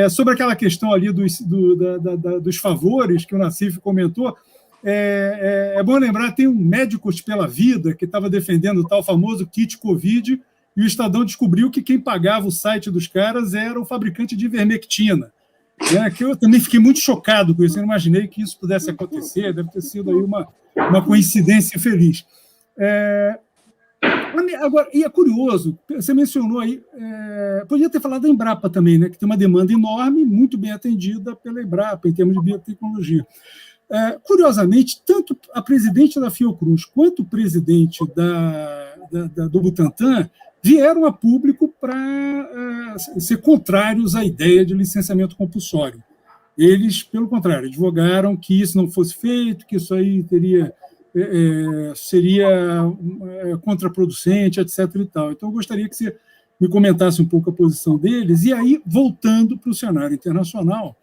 Sobre aquela questão ali dos favores que o Nassif comentou, é bom lembrar, tem um Médicos pela Vida que estava defendendo o tal famoso kit Covid, e o Estadão descobriu que quem pagava o site dos caras era o fabricante de ivermectina. né, que eu também fiquei muito chocado com isso, eu não imaginei que isso pudesse acontecer, deve ter sido aí uma coincidência feliz. Agora, e é curioso, você mencionou aí, podia ter falado da Embrapa também, né, que tem uma demanda enorme, muito bem atendida pela Embrapa, em termos de biotecnologia. Curiosamente, tanto a presidente da Fiocruz quanto o presidente do Butantan vieram a público para ser contrários à ideia de licenciamento compulsório. Eles, pelo contrário, advogaram que isso não fosse feito, que isso aí seria contraproducente, etc. E tal. Então, eu gostaria que você me comentasse um pouco a posição deles. E aí, voltando para o cenário internacional,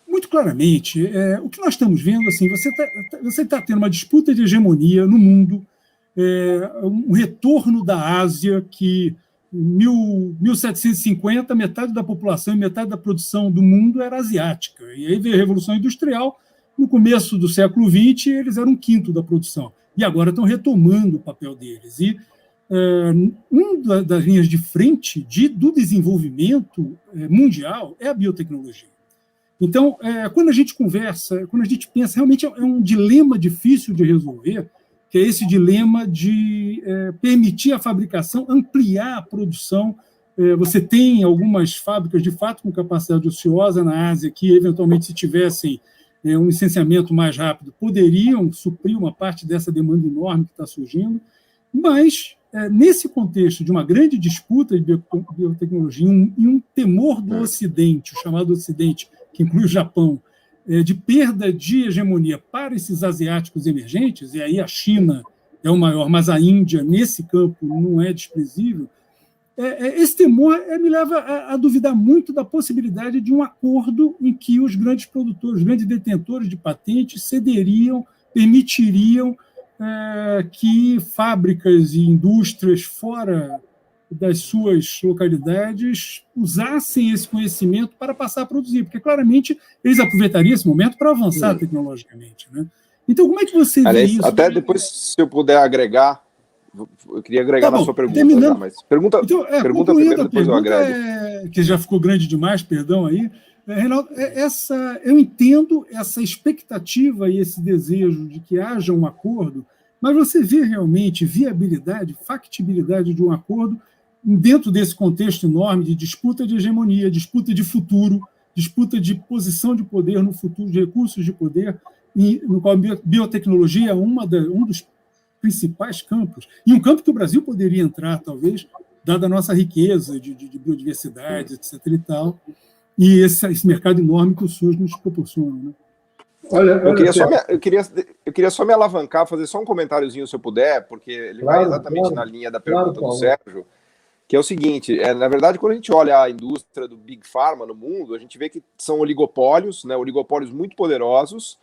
muito claramente, o que nós estamos vendo, assim, você está tendo uma disputa de hegemonia no mundo, um retorno da Ásia, que em 1750, metade da população e metade da produção do mundo era asiática. E aí veio a Revolução Industrial, no começo do século XX, eles eram um quinto da produção. E agora estão retomando o papel deles. E uma das linhas de frente do desenvolvimento mundial é a biotecnologia. Então, quando a gente conversa, quando a gente pensa, realmente é um dilema difícil de resolver, que é esse dilema de permitir a fabricação, ampliar a produção. Você tem algumas fábricas, de fato, com capacidade ociosa na Ásia, que, eventualmente, se tivessem um licenciamento mais rápido, poderiam suprir uma parte dessa demanda enorme que está surgindo, mas, nesse contexto de uma grande disputa de biotecnologia e um temor do Ocidente, o chamado Ocidente, que inclui o Japão, de perda de hegemonia para esses asiáticos emergentes, e aí a China é o maior, mas a Índia, nesse campo, não é desprezível, esse temor me leva a duvidar muito da possibilidade de um acordo em que os grandes produtores, os grandes detentores de patentes cederiam, permitiriam que fábricas e indústrias fora das suas localidades usassem esse conhecimento para passar a produzir, porque claramente eles aproveitariam esse momento para avançar tecnologicamente, né? Então, como é que você vê isso? Até depois, se eu puder agregar, eu queria agregar na sua pergunta, terminando. Mas pergunta primeiro, depois eu agrego. Que já ficou grande demais, perdão aí. Reinaldo, eu entendo essa expectativa e esse desejo de que haja um acordo, mas você vê realmente viabilidade, factibilidade de um acordo dentro desse contexto enorme de disputa de hegemonia, disputa de futuro, disputa de posição de poder no futuro, de recursos de poder, no qual a biotecnologia é um dos principais campos, e um campo que o Brasil poderia entrar, talvez, dada a nossa riqueza de biodiversidade, etc. e tal, e esse mercado enorme que o SUS nos proporciona, né? Eu queria só me alavancar, fazer só um comentáriozinho, se eu puder, porque ele vai exatamente na linha da pergunta do Sérgio, que é o seguinte, na verdade, quando a gente olha a indústria do Big Pharma no mundo, a gente vê que são oligopólios, né, oligopólios muito poderosos,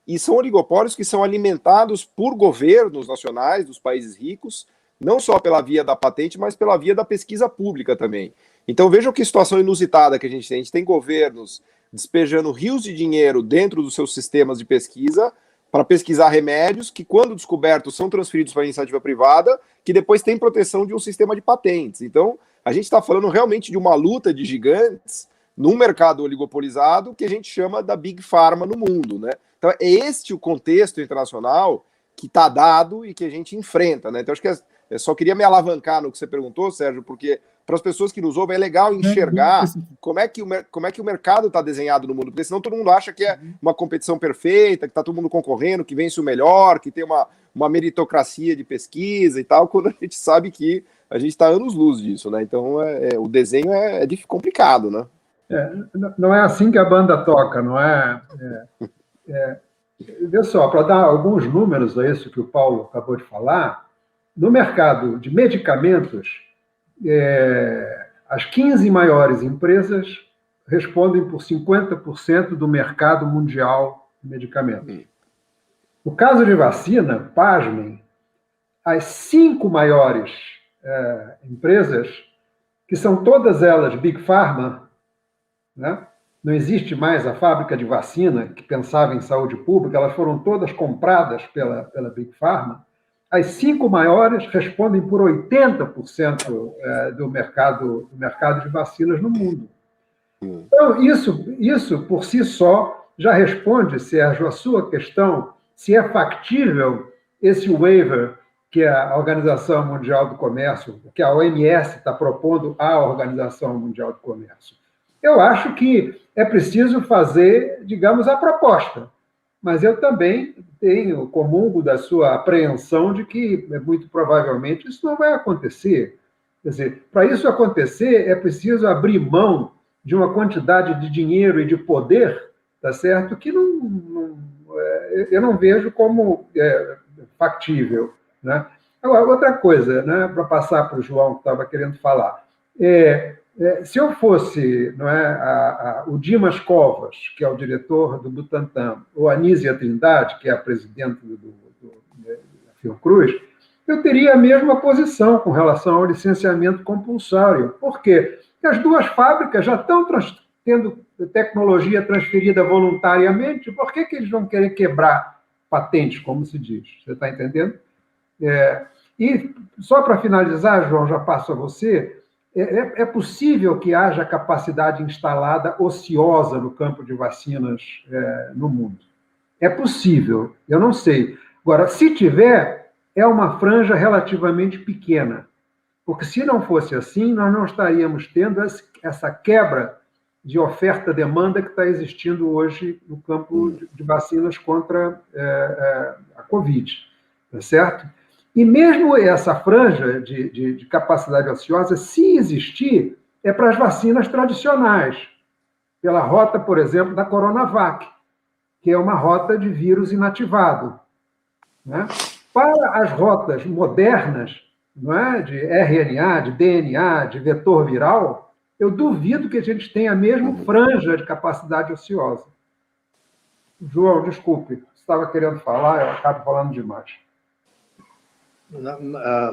e são oligopólios que são alimentados por governos nacionais dos países ricos, não só pela via da patente, mas pela via da pesquisa pública também. Então vejam que situação inusitada que a gente tem. A gente tem governos despejando rios de dinheiro dentro dos seus sistemas de pesquisa para pesquisar remédios que, quando descobertos, são transferidos para a iniciativa privada, que depois tem proteção de um sistema de patentes. Então, a gente está falando realmente de uma luta de gigantes num mercado oligopolizado que a gente chama da Big Pharma no mundo, né? Então, é este o contexto internacional que está dado e que a gente enfrenta, né? Então, acho que eu só queria me alavancar no que você perguntou, Sérgio, porque para as pessoas que nos ouvem é legal enxergar como é que o mercado está desenhado no mundo, porque senão todo mundo acha que é uma competição perfeita, que está todo mundo concorrendo, que vence o melhor, que tem uma meritocracia de pesquisa e tal, quando a gente sabe que a gente está anos-luz disso, né? Então, o desenho é complicado, né? Não é assim que a banda toca, não é? Vê só, para dar alguns números a isso que o Paulo acabou de falar, no mercado de medicamentos, as 15 maiores empresas respondem por 50% do mercado mundial de medicamentos. No caso de vacina, pasmem, as 5 maiores empresas, que são todas elas Big Pharma, né? Não existe mais a fábrica de vacina que pensava em saúde pública, elas foram todas compradas pela Big Pharma. as 5 maiores respondem por 80% do mercado de vacinas no mundo. Então, isso por si só já responde, Sérgio, a sua questão, se é factível esse waiver que a Organização Mundial do Comércio, que a OMS está propondo à Organização Mundial do Comércio. Eu acho que é preciso fazer, digamos, a proposta, mas eu também comungo da sua apreensão de que, muito provavelmente, isso não vai acontecer. Quer dizer, para isso acontecer, é preciso abrir mão de uma quantidade de dinheiro e de poder, tá certo? Que eu não vejo como factível, né? Agora, outra coisa, né, para passar para o João, que estava querendo falar. Se eu fosse, não é, o Dimas Covas, que é o diretor do Butantan, ou a Anísia Trindade, que é a presidente da Fiocruz, eu teria a mesma posição com relação ao licenciamento compulsório. Por quê? Porque as duas fábricas já estão tendo tecnologia transferida voluntariamente, por que eles vão querer quebrar patentes, como se diz? Você está entendendo? E só para finalizar, João, já passo a você, é possível que haja capacidade instalada ociosa no campo de vacinas no mundo. É possível, eu não sei. Agora, se tiver, é uma franja relativamente pequena, porque se não fosse assim, nós não estaríamos tendo essa quebra de oferta-demanda que está existindo hoje no campo de vacinas contra a Covid, tá certo? E mesmo essa franja de capacidade ociosa, se existir, é para as vacinas tradicionais, pela rota, por exemplo, da Coronavac, que é uma rota de vírus inativado, né? Para as rotas modernas, não é? De RNA, de DNA, de vetor viral, eu duvido que a gente tenha mesmo franja de capacidade ociosa. João, desculpe, você estava querendo falar, eu acabo falando demais.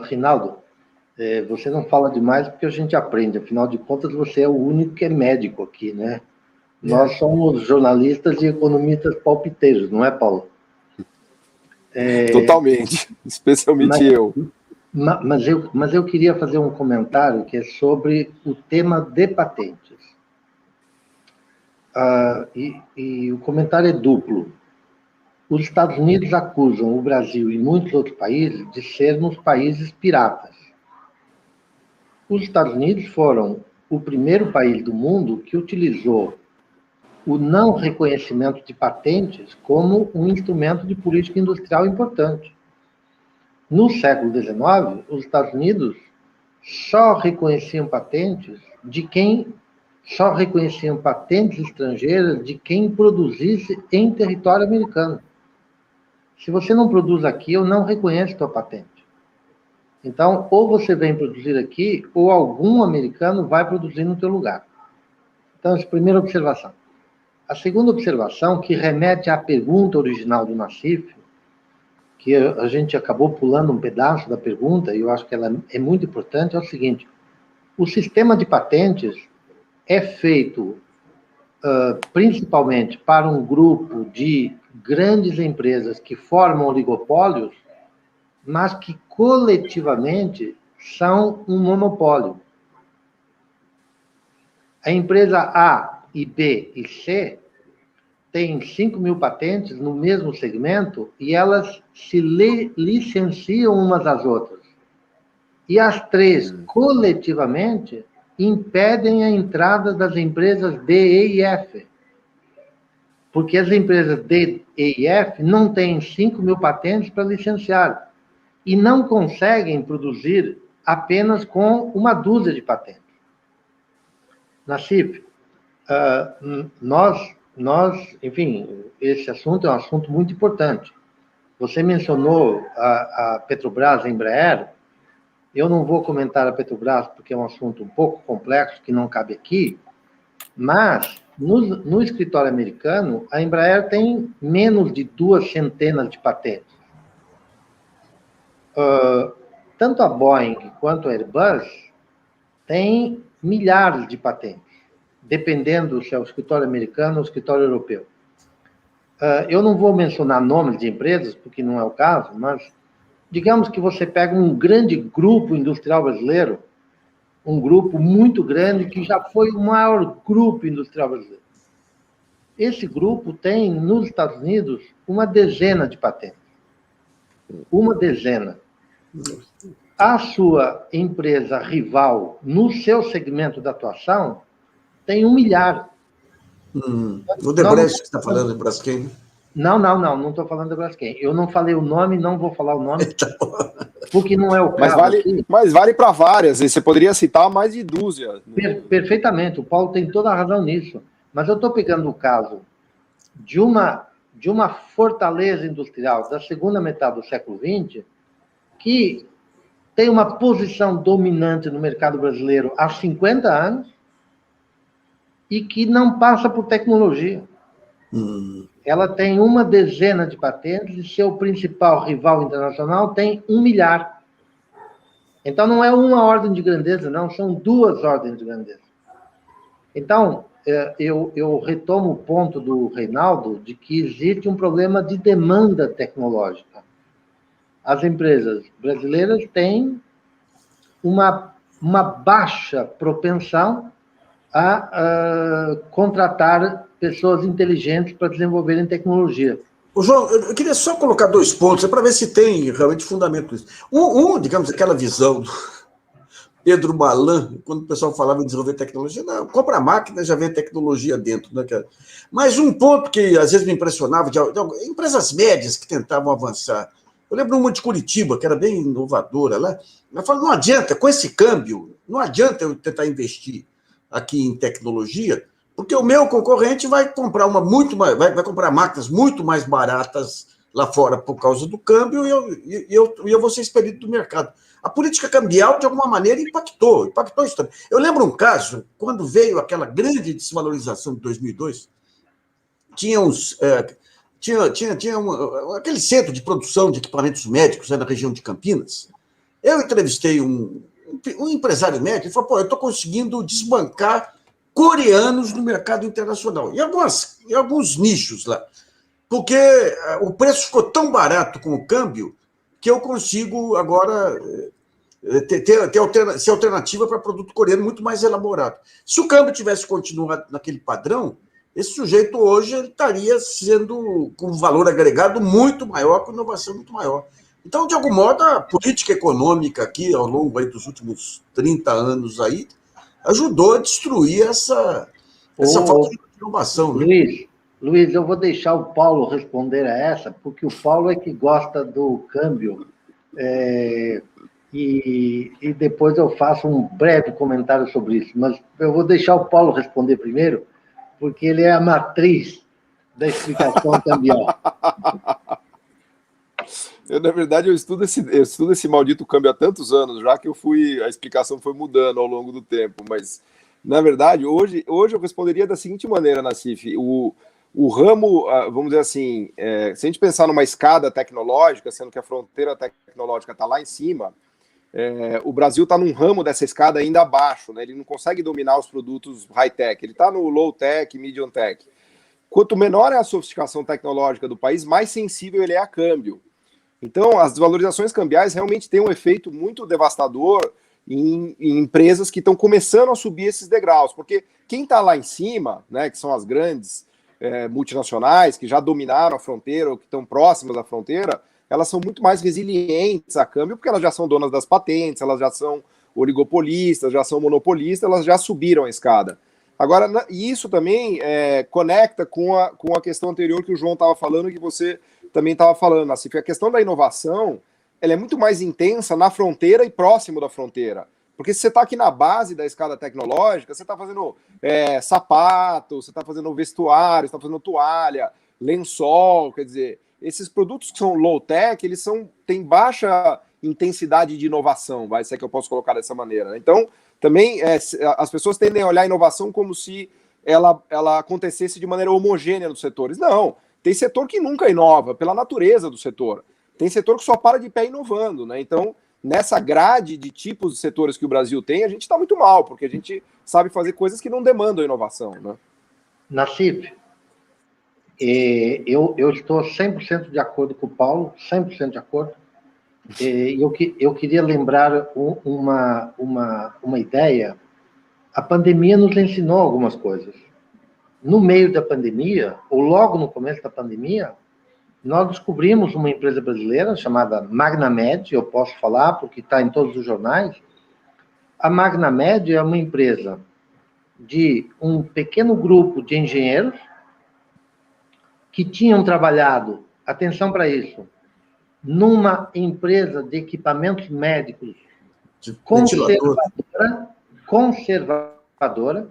Rinaldo, você não fala demais porque a gente aprende. Afinal de contas, você é o único que é médico aqui, né? Nós somos jornalistas e economistas palpiteiros, não é, Paulo? Totalmente, especialmente eu. Mas eu queria fazer um comentário que é sobre o tema de patentes. E o comentário é duplo. Os Estados Unidos acusam o Brasil e muitos outros países de sermos países piratas. Os Estados Unidos foram o primeiro país do mundo que utilizou o não reconhecimento de patentes como um instrumento de política industrial importante. No século XIX, os Estados Unidos só reconheciam patentes estrangeiras de quem produzisse em território americano. Se você não produz aqui, eu não reconheço tua patente. Então, ou você vem produzir aqui, ou algum americano vai produzir no teu lugar. Então, essa é a primeira observação. A segunda observação, que remete à pergunta original do Nassif, que a gente acabou pulando um pedaço da pergunta, e eu acho que ela é muito importante, é o seguinte: o sistema de patentes é feito principalmente para um grupo de grandes empresas que formam oligopólios, mas que coletivamente são um monopólio. A empresa A e B e C têm 5.000 patentes no mesmo segmento e elas se licenciam umas às outras. E as três, coletivamente, impedem a entrada das empresas D, E e F. Porque as empresas D, E e F não têm 5.000 patentes para licenciar e não conseguem produzir apenas com uma dúzia de patentes. Nassif, enfim, esse assunto é um assunto muito importante. Você mencionou a Petrobras, a Embraer. Eu não vou comentar a Petrobras porque é um assunto um pouco complexo que não cabe aqui, mas no escritório americano, a Embraer tem menos de 200 de patentes. Tanto a Boeing quanto a Airbus têm milhares de patentes, dependendo se é o escritório americano ou o escritório europeu. Eu não vou mencionar nomes de empresas, porque não é o caso, mas digamos que você pega um grande grupo industrial brasileiro, um grupo muito grande que já foi o maior grupo industrial brasileiro. Esse grupo tem, nos Estados Unidos, uma dezena de patentes. Uma dezena. A sua empresa rival, no seu segmento de atuação, tem 1 milhar. O Debrecht que você está falando, de Braskem? Não estou falando da Braskem. Eu não falei o nome, não vou falar o nome, porque não é o caso. Mas vale para várias, e você poderia citar mais de dúzia. Perfeitamente, o Paulo tem toda a razão nisso. Mas eu estou pegando o caso de uma fortaleza industrial da segunda metade do século XX, que tem uma posição dominante no mercado brasileiro há 50 anos e que não passa por tecnologia. Ela tem uma dezena de patentes e seu principal rival internacional tem 1 milhar. Então, não é uma ordem de grandeza, não, são 2 ordens de grandeza. Então, eu retomo o ponto do Reinaldo de que existe um problema de demanda tecnológica. As empresas brasileiras têm uma baixa propensão a contratar pessoas inteligentes para desenvolverem tecnologia. João, eu queria só colocar 2 pontos, para ver se tem realmente fundamento isso. Digamos, aquela visão do Pedro Malan, quando o pessoal falava em desenvolver tecnologia, não, compra a máquina, já vem tecnologia dentro. Né? Mas um ponto que às vezes me impressionava, de empresas médias que tentavam avançar. Eu lembro uma de Curitiba, que era bem inovadora lá. Ela falou, não adianta, com esse câmbio, não adianta eu tentar investir aqui em tecnologia, porque o meu concorrente vai comprar vai comprar máquinas muito mais baratas lá fora por causa do câmbio e eu vou ser expelido do mercado. A política cambial, de alguma maneira, impactou isso também. Eu lembro um caso, quando veio aquela grande desvalorização de 2002, tinha aquele centro de produção de equipamentos médicos, né, na região de Campinas. Eu entrevistei um empresário médico e falou, eu estou conseguindo desbancar coreanos no mercado internacional, em alguns nichos lá, porque o preço ficou tão barato com o câmbio que eu consigo agora ser alternativa para produto coreano muito mais elaborado. Se o câmbio tivesse continuado naquele padrão, esse sujeito hoje estaria sendo com valor agregado muito maior, com inovação muito maior. Então, de algum modo, a política econômica aqui, ao longo aí dos últimos 30 anos, aí, ajudou a destruir essa falta de inovação. Né? Luiz, eu vou deixar o Paulo responder a essa, porque o Paulo é que gosta do câmbio, e depois eu faço um breve comentário sobre isso. Mas eu vou deixar o Paulo responder primeiro, porque ele é a matriz da explicação cambial. Na verdade, eu estudo esse maldito câmbio há tantos anos, já que a explicação foi mudando ao longo do tempo, mas, na verdade, hoje eu responderia da seguinte maneira, Nassif, o ramo, vamos dizer assim, se a gente pensar numa escada tecnológica, sendo que a fronteira tecnológica está lá em cima, o Brasil está num ramo dessa escada ainda abaixo, né? Ele não consegue dominar os produtos high-tech, ele está no low-tech, medium-tech. Quanto menor é a sofisticação tecnológica do país, mais sensível ele é a câmbio. Então, as desvalorizações cambiais realmente têm um efeito muito devastador em empresas que estão começando a subir esses degraus, porque quem está lá em cima, né, que são as grandes multinacionais, que já dominaram a fronteira ou que estão próximas da fronteira, elas são muito mais resilientes a câmbio, porque elas já são donas das patentes, elas já são oligopolistas, já são monopolistas, elas já subiram a escada. Agora, isso também conecta com a questão anterior que o João estava falando e que você também estava falando, assim, a questão da inovação, ela é muito mais intensa na fronteira e próximo da fronteira. Porque se você está aqui na base da escada tecnológica, você está fazendo sapato, você está fazendo vestuário, você está fazendo toalha, lençol, quer dizer, esses produtos que são low-tech, eles têm baixa intensidade de inovação, se é que eu posso colocar dessa maneira. Então, também as pessoas tendem a olhar a inovação como se ela acontecesse de maneira homogênea nos setores. Não, tem setor que nunca inova, pela natureza do setor. Tem setor que só para de pé inovando, né? Então, nessa grade de tipos de setores que o Brasil tem, a gente está muito mal, porque a gente sabe fazer coisas que não demandam inovação, né? Nassif, eu estou 100% de acordo com o Paulo, 100% de acordo. Eu queria lembrar uma ideia. A pandemia nos ensinou algumas coisas. No meio da pandemia, ou logo no começo da pandemia, nós descobrimos uma empresa brasileira chamada Magnamed, eu posso falar porque está em todos os jornais. A Magnamed é uma empresa de um pequeno grupo de engenheiros que tinham trabalhado, atenção para isso, numa empresa de equipamentos médicos conservadora,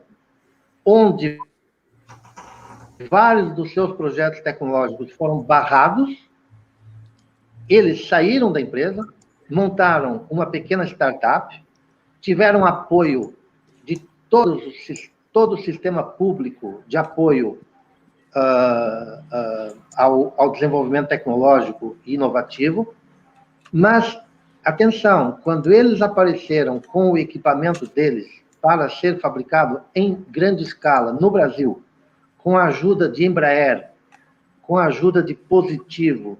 onde vários dos seus projetos tecnológicos foram barrados. Eles saíram da empresa, montaram uma pequena startup, tiveram apoio de todo o sistema público de apoio ao desenvolvimento tecnológico e inovativo, mas, atenção, quando eles apareceram com o equipamento deles para ser fabricado em grande escala no Brasil, com a ajuda de Embraer, com a ajuda de Positivo,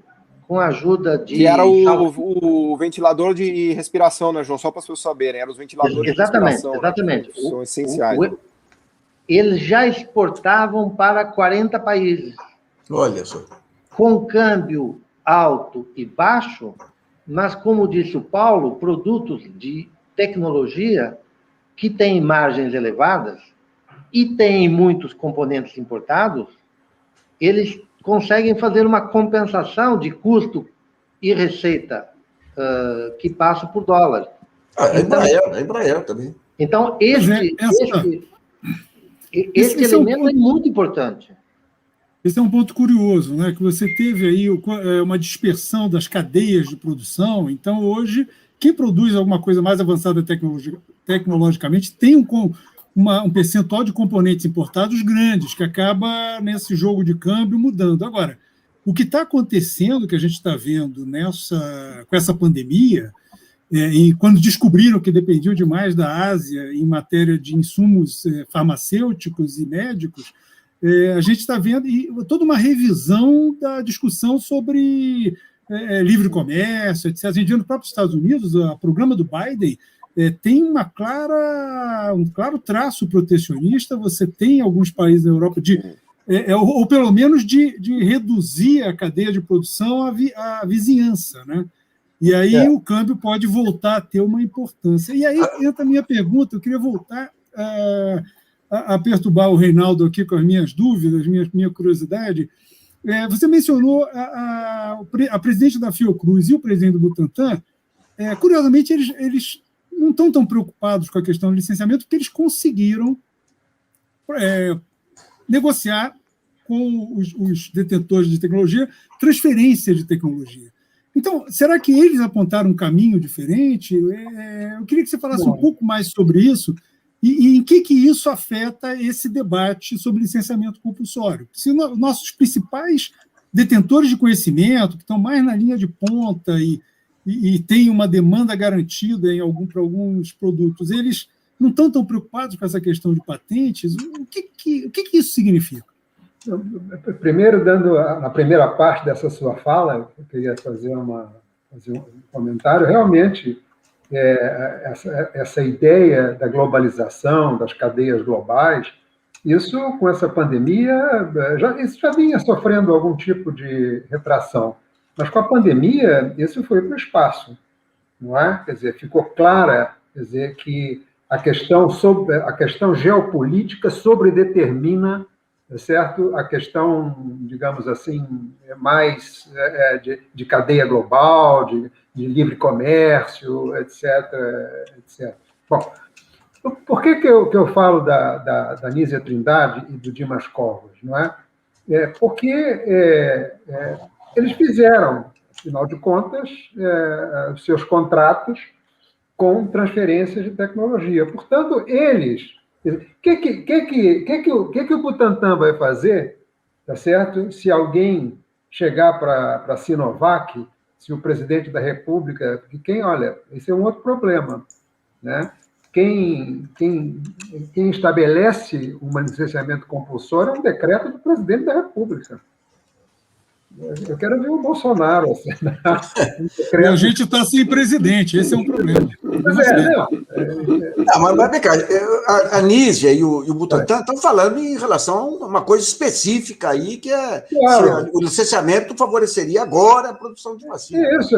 com a ajuda de... Que era o ventilador de respiração, né, João? Só para as pessoas saberem, eram os ventiladores de respiração. Exatamente. Né, que são essenciais. Eles já exportavam para 40 países. Olha só. Com câmbio alto e baixo, mas, como disse o Paulo, produtos de tecnologia que têm margens elevadas e têm muitos componentes importados, eles conseguem fazer uma compensação de custo e receita que passa por dólar. A Embraer também. Então, esse elemento é muito importante. Esse é um ponto curioso, né? Que você teve aí uma dispersão das cadeias de produção. Então, hoje, quem produz alguma coisa mais avançada tecnologicamente tem um percentual de componentes importados grandes, que acaba, nesse jogo de câmbio, mudando. Agora, o que está acontecendo, que a gente está vendo com essa pandemia, e quando descobriram que dependiam demais da Ásia em matéria de insumos farmacêuticos e médicos, a gente está vendo toda uma revisão da discussão sobre livre comércio, etc. A gente vê no próprio Estados Unidos, o programa do Biden tem um claro traço protecionista. Você tem alguns países da Europa ou pelo menos de reduzir a cadeia de produção à vizinhança, né? E aí o câmbio pode voltar a ter uma importância. E aí entra a minha pergunta, eu queria voltar a perturbar o Reinaldo aqui com as minhas dúvidas, minha curiosidade. Você mencionou a presidente da Fiocruz e o presidente do Butantan. Curiosamente, eles não estão tão preocupados com a questão do licenciamento, porque eles conseguiram negociar com os detentores de tecnologia transferência de tecnologia. Então, será que eles apontaram um caminho diferente? Eu queria que você falasse um pouco mais sobre isso e em que isso afeta esse debate sobre licenciamento compulsório. Se nossos principais detentores de conhecimento, que estão mais na linha de ponta e têm uma demanda garantida para alguns produtos, eles não estão tão preocupados com essa questão de patentes? O que isso significa? Primeiro, na primeira parte dessa sua fala, eu queria fazer um comentário. Realmente, essa ideia da globalização, das cadeias globais, isso, com essa pandemia, isso já vinha sofrendo algum tipo de retração. Mas, com a pandemia, isso foi para o espaço, não é? Quer dizer, ficou clara, quer dizer, que a questão geopolítica sobredetermina, certo? A questão, digamos assim, mais de cadeia global, de livre comércio, etc, etc. Bom, por que eu falo da Nízia Trindade e do Dimas Covas, não é? Porque eles fizeram, afinal de contas, seus contratos com transferências de tecnologia. Portanto, eles... O que o Butantan vai fazer, tá certo? Se alguém chegar para a Sinovac, se o presidente da República... Olha, esse é um outro problema, né? Quem estabelece um licenciamento compulsório é um decreto do presidente da República. Eu quero ver o Bolsonaro assinar. E a gente está sem presidente, esse é um problema. Mas vem cá, a Anísia e o Butantan estão falando em relação a uma coisa específica aí, que é se o licenciamento favoreceria agora a produção de vacina. Isso,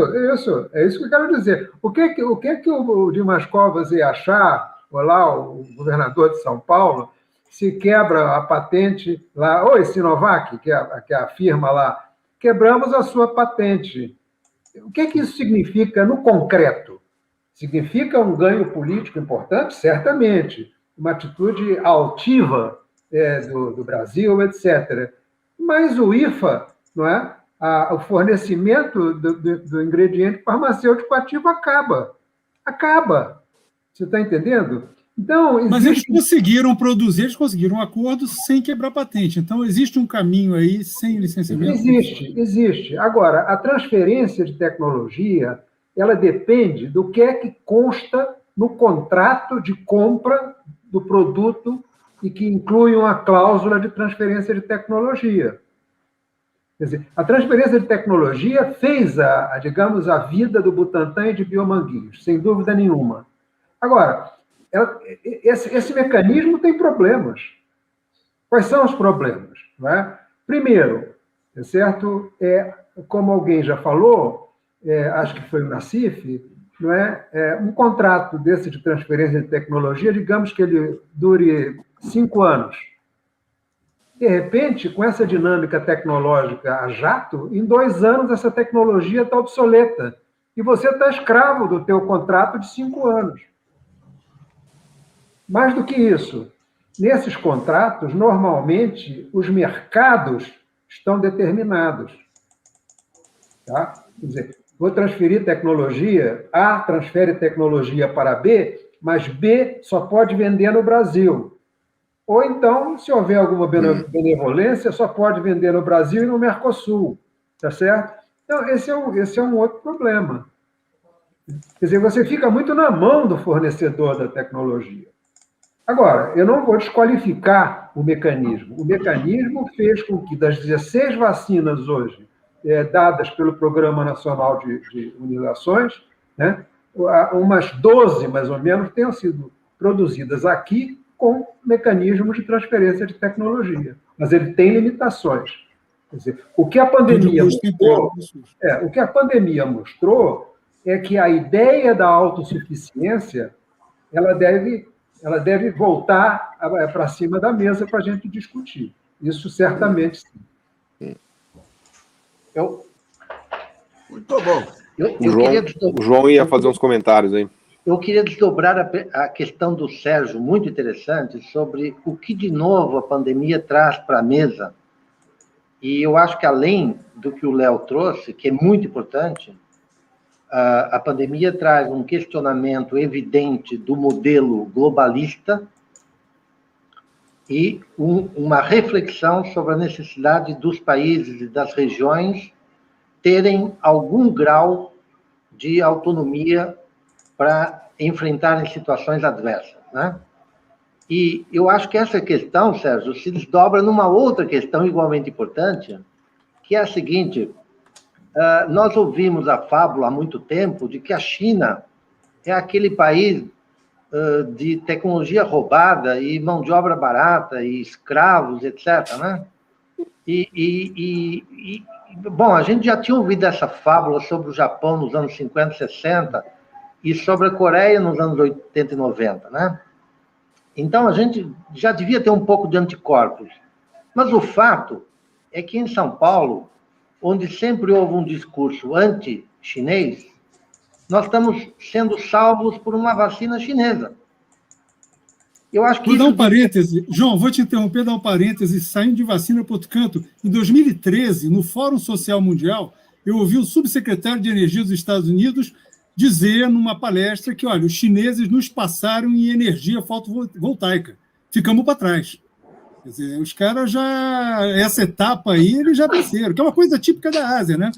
é isso que eu quero dizer. O que o Dimas Covas ia achar, lá, o governador de São Paulo, se quebra a patente lá, oi, Sinovac, que é a firma lá, quebramos a sua patente. O que isso significa no concreto? Significa um ganho político importante? Certamente. Uma atitude altiva do Brasil, etc. Mas o IFA, não é? O fornecimento do ingrediente farmacêutico ativo acaba. Acaba. Você está entendendo? Então, Mas eles conseguiram produzir, eles conseguiram um acordo sem quebrar patente. Então, existe um caminho aí sem licenciamento? Existe. Agora, a transferência de tecnologia, ela depende do que é que consta no contrato de compra do produto e que inclui uma cláusula de transferência de tecnologia. Quer dizer, a transferência de tecnologia fez, digamos, a vida do Butantan e de Biomanguinhos, sem dúvida nenhuma. Agora, esse mecanismo tem problemas. Quais são os problemas? Não é? Primeiro, certo? Como alguém já falou, acho que foi o Nassif, não é? Um contrato desse de transferência de tecnologia, digamos que ele dure 5 anos. De repente, com essa dinâmica tecnológica a jato, em 2 anos essa tecnologia está obsoleta. E você está escravo do teu contrato de 5 anos. Mais do que isso, nesses contratos, normalmente, os mercados estão determinados. Tá? Quer dizer, vou transferir tecnologia, A transfere tecnologia para B, mas B só pode vender no Brasil. Ou então, se houver alguma benevolência, só pode vender no Brasil e no Mercosul. Tá certo? Então, esse é um outro problema. Quer dizer, você fica muito na mão do fornecedor da tecnologia. Agora, eu não vou desqualificar o mecanismo. O mecanismo fez com que, das 16 vacinas hoje dadas pelo Programa Nacional de Imunizações, né, umas 12, mais ou menos, tenham sido produzidas aqui com mecanismos de transferência de tecnologia. Mas ele tem limitações. Quer dizer, o que a pandemia mostrou é que a ideia da autossuficiência ela deve voltar para cima da mesa para a gente discutir. Isso certamente sim. Muito bom. O João ia fazer uns comentários aí. Eu queria desdobrar a questão do Sérgio, muito interessante, sobre o que de novo a pandemia traz para a mesa. E eu acho que, além do que o Léo trouxe, que é muito importante, a pandemia traz um questionamento evidente do modelo globalista e uma reflexão sobre a necessidade dos países e das regiões terem algum grau de autonomia para enfrentarem situações adversas, né? E eu acho que essa questão, Sérgio, se desdobra numa outra questão igualmente importante, que é a seguinte: nós ouvimos a fábula há muito tempo de que a China é aquele país de tecnologia roubada e mão de obra barata e escravos, etc., né? Bom, a gente já tinha ouvido essa fábula sobre o Japão nos anos 50, 60 e sobre a Coreia nos anos 80 e 90, né? Então, a gente já devia ter um pouco de anticorpos. Mas o fato é que em São Paulo, onde sempre houve um discurso anti-chinês, nós estamos sendo salvos por uma vacina chinesa. Eu acho que vou dar um parêntese. João, vou te interromper, dar um parêntese, saindo de vacina para outro canto. Em 2013, no Fórum Social Mundial, eu ouvi o subsecretário de Energia dos Estados Unidos dizer numa palestra que, olha, os chineses nos passaram em energia fotovoltaica. Ficamos para trás. Quer dizer, os caras já... Essa etapa aí, eles já venceram, que é uma coisa típica da Ásia, né?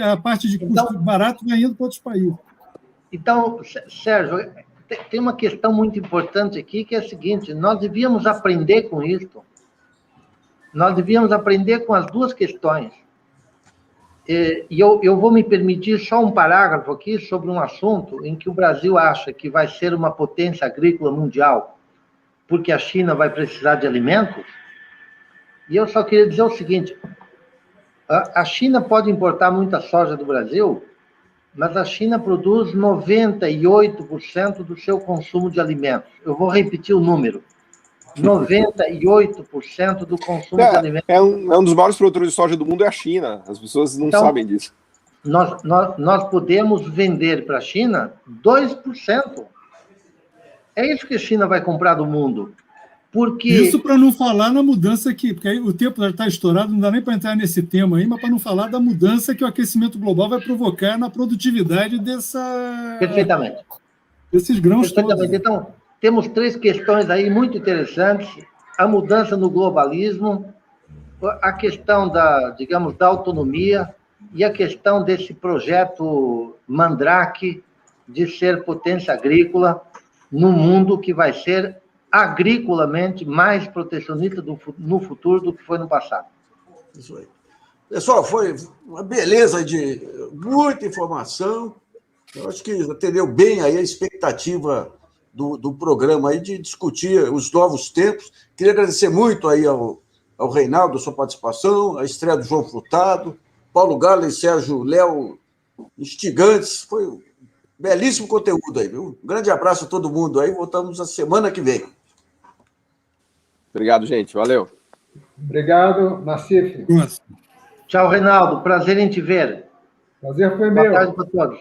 A parte de custo barato vai indo para outros países. Então, Sérgio, tem uma questão muito importante aqui, que é a seguinte: nós devíamos aprender com isso. Nós devíamos aprender com as duas questões. E eu vou me permitir só um parágrafo aqui sobre um assunto em que o Brasil acha que vai ser uma potência agrícola mundial porque a China vai precisar de alimentos. E eu só queria dizer o seguinte, a China pode importar muita soja do Brasil, mas a China produz 98% do seu consumo de alimentos. Eu vou repetir o número. 98% do consumo de alimentos. É um dos maiores produtores de soja do mundo, é a China. As pessoas não sabem disso. Nós podemos vender para a China 2%. É isso que a China vai comprar do mundo. Porque... Isso para não falar na mudança porque aí o tempo já está estourado, não dá nem para entrar nesse tema aí, mas para não falar da mudança que o aquecimento global vai provocar na produtividade Perfeitamente. Desses grãos Perfeitamente. todos. Então, temos 3 questões aí muito interessantes. A mudança no globalismo, a questão da autonomia e a questão desse projeto Mandrake de ser potência agrícola num mundo que vai ser agriculamente mais protecionista no futuro do que foi no passado. Isso aí. Pessoal, foi uma beleza de muita informação. Eu acho que atendeu bem aí a expectativa do programa aí de discutir os novos tempos. Queria agradecer muito aí ao Reinaldo a sua participação, a estreia do João Furtado, Paulo Gala e Sérgio Léo instigantes. Foi um belíssimo conteúdo aí, viu? Um grande abraço a todo mundo aí. Voltamos a semana que vem. Obrigado, gente. Valeu. Obrigado, Nassif. Tchau, Reinaldo. Prazer em te ver. Prazer foi Boa meu. tarde para todos.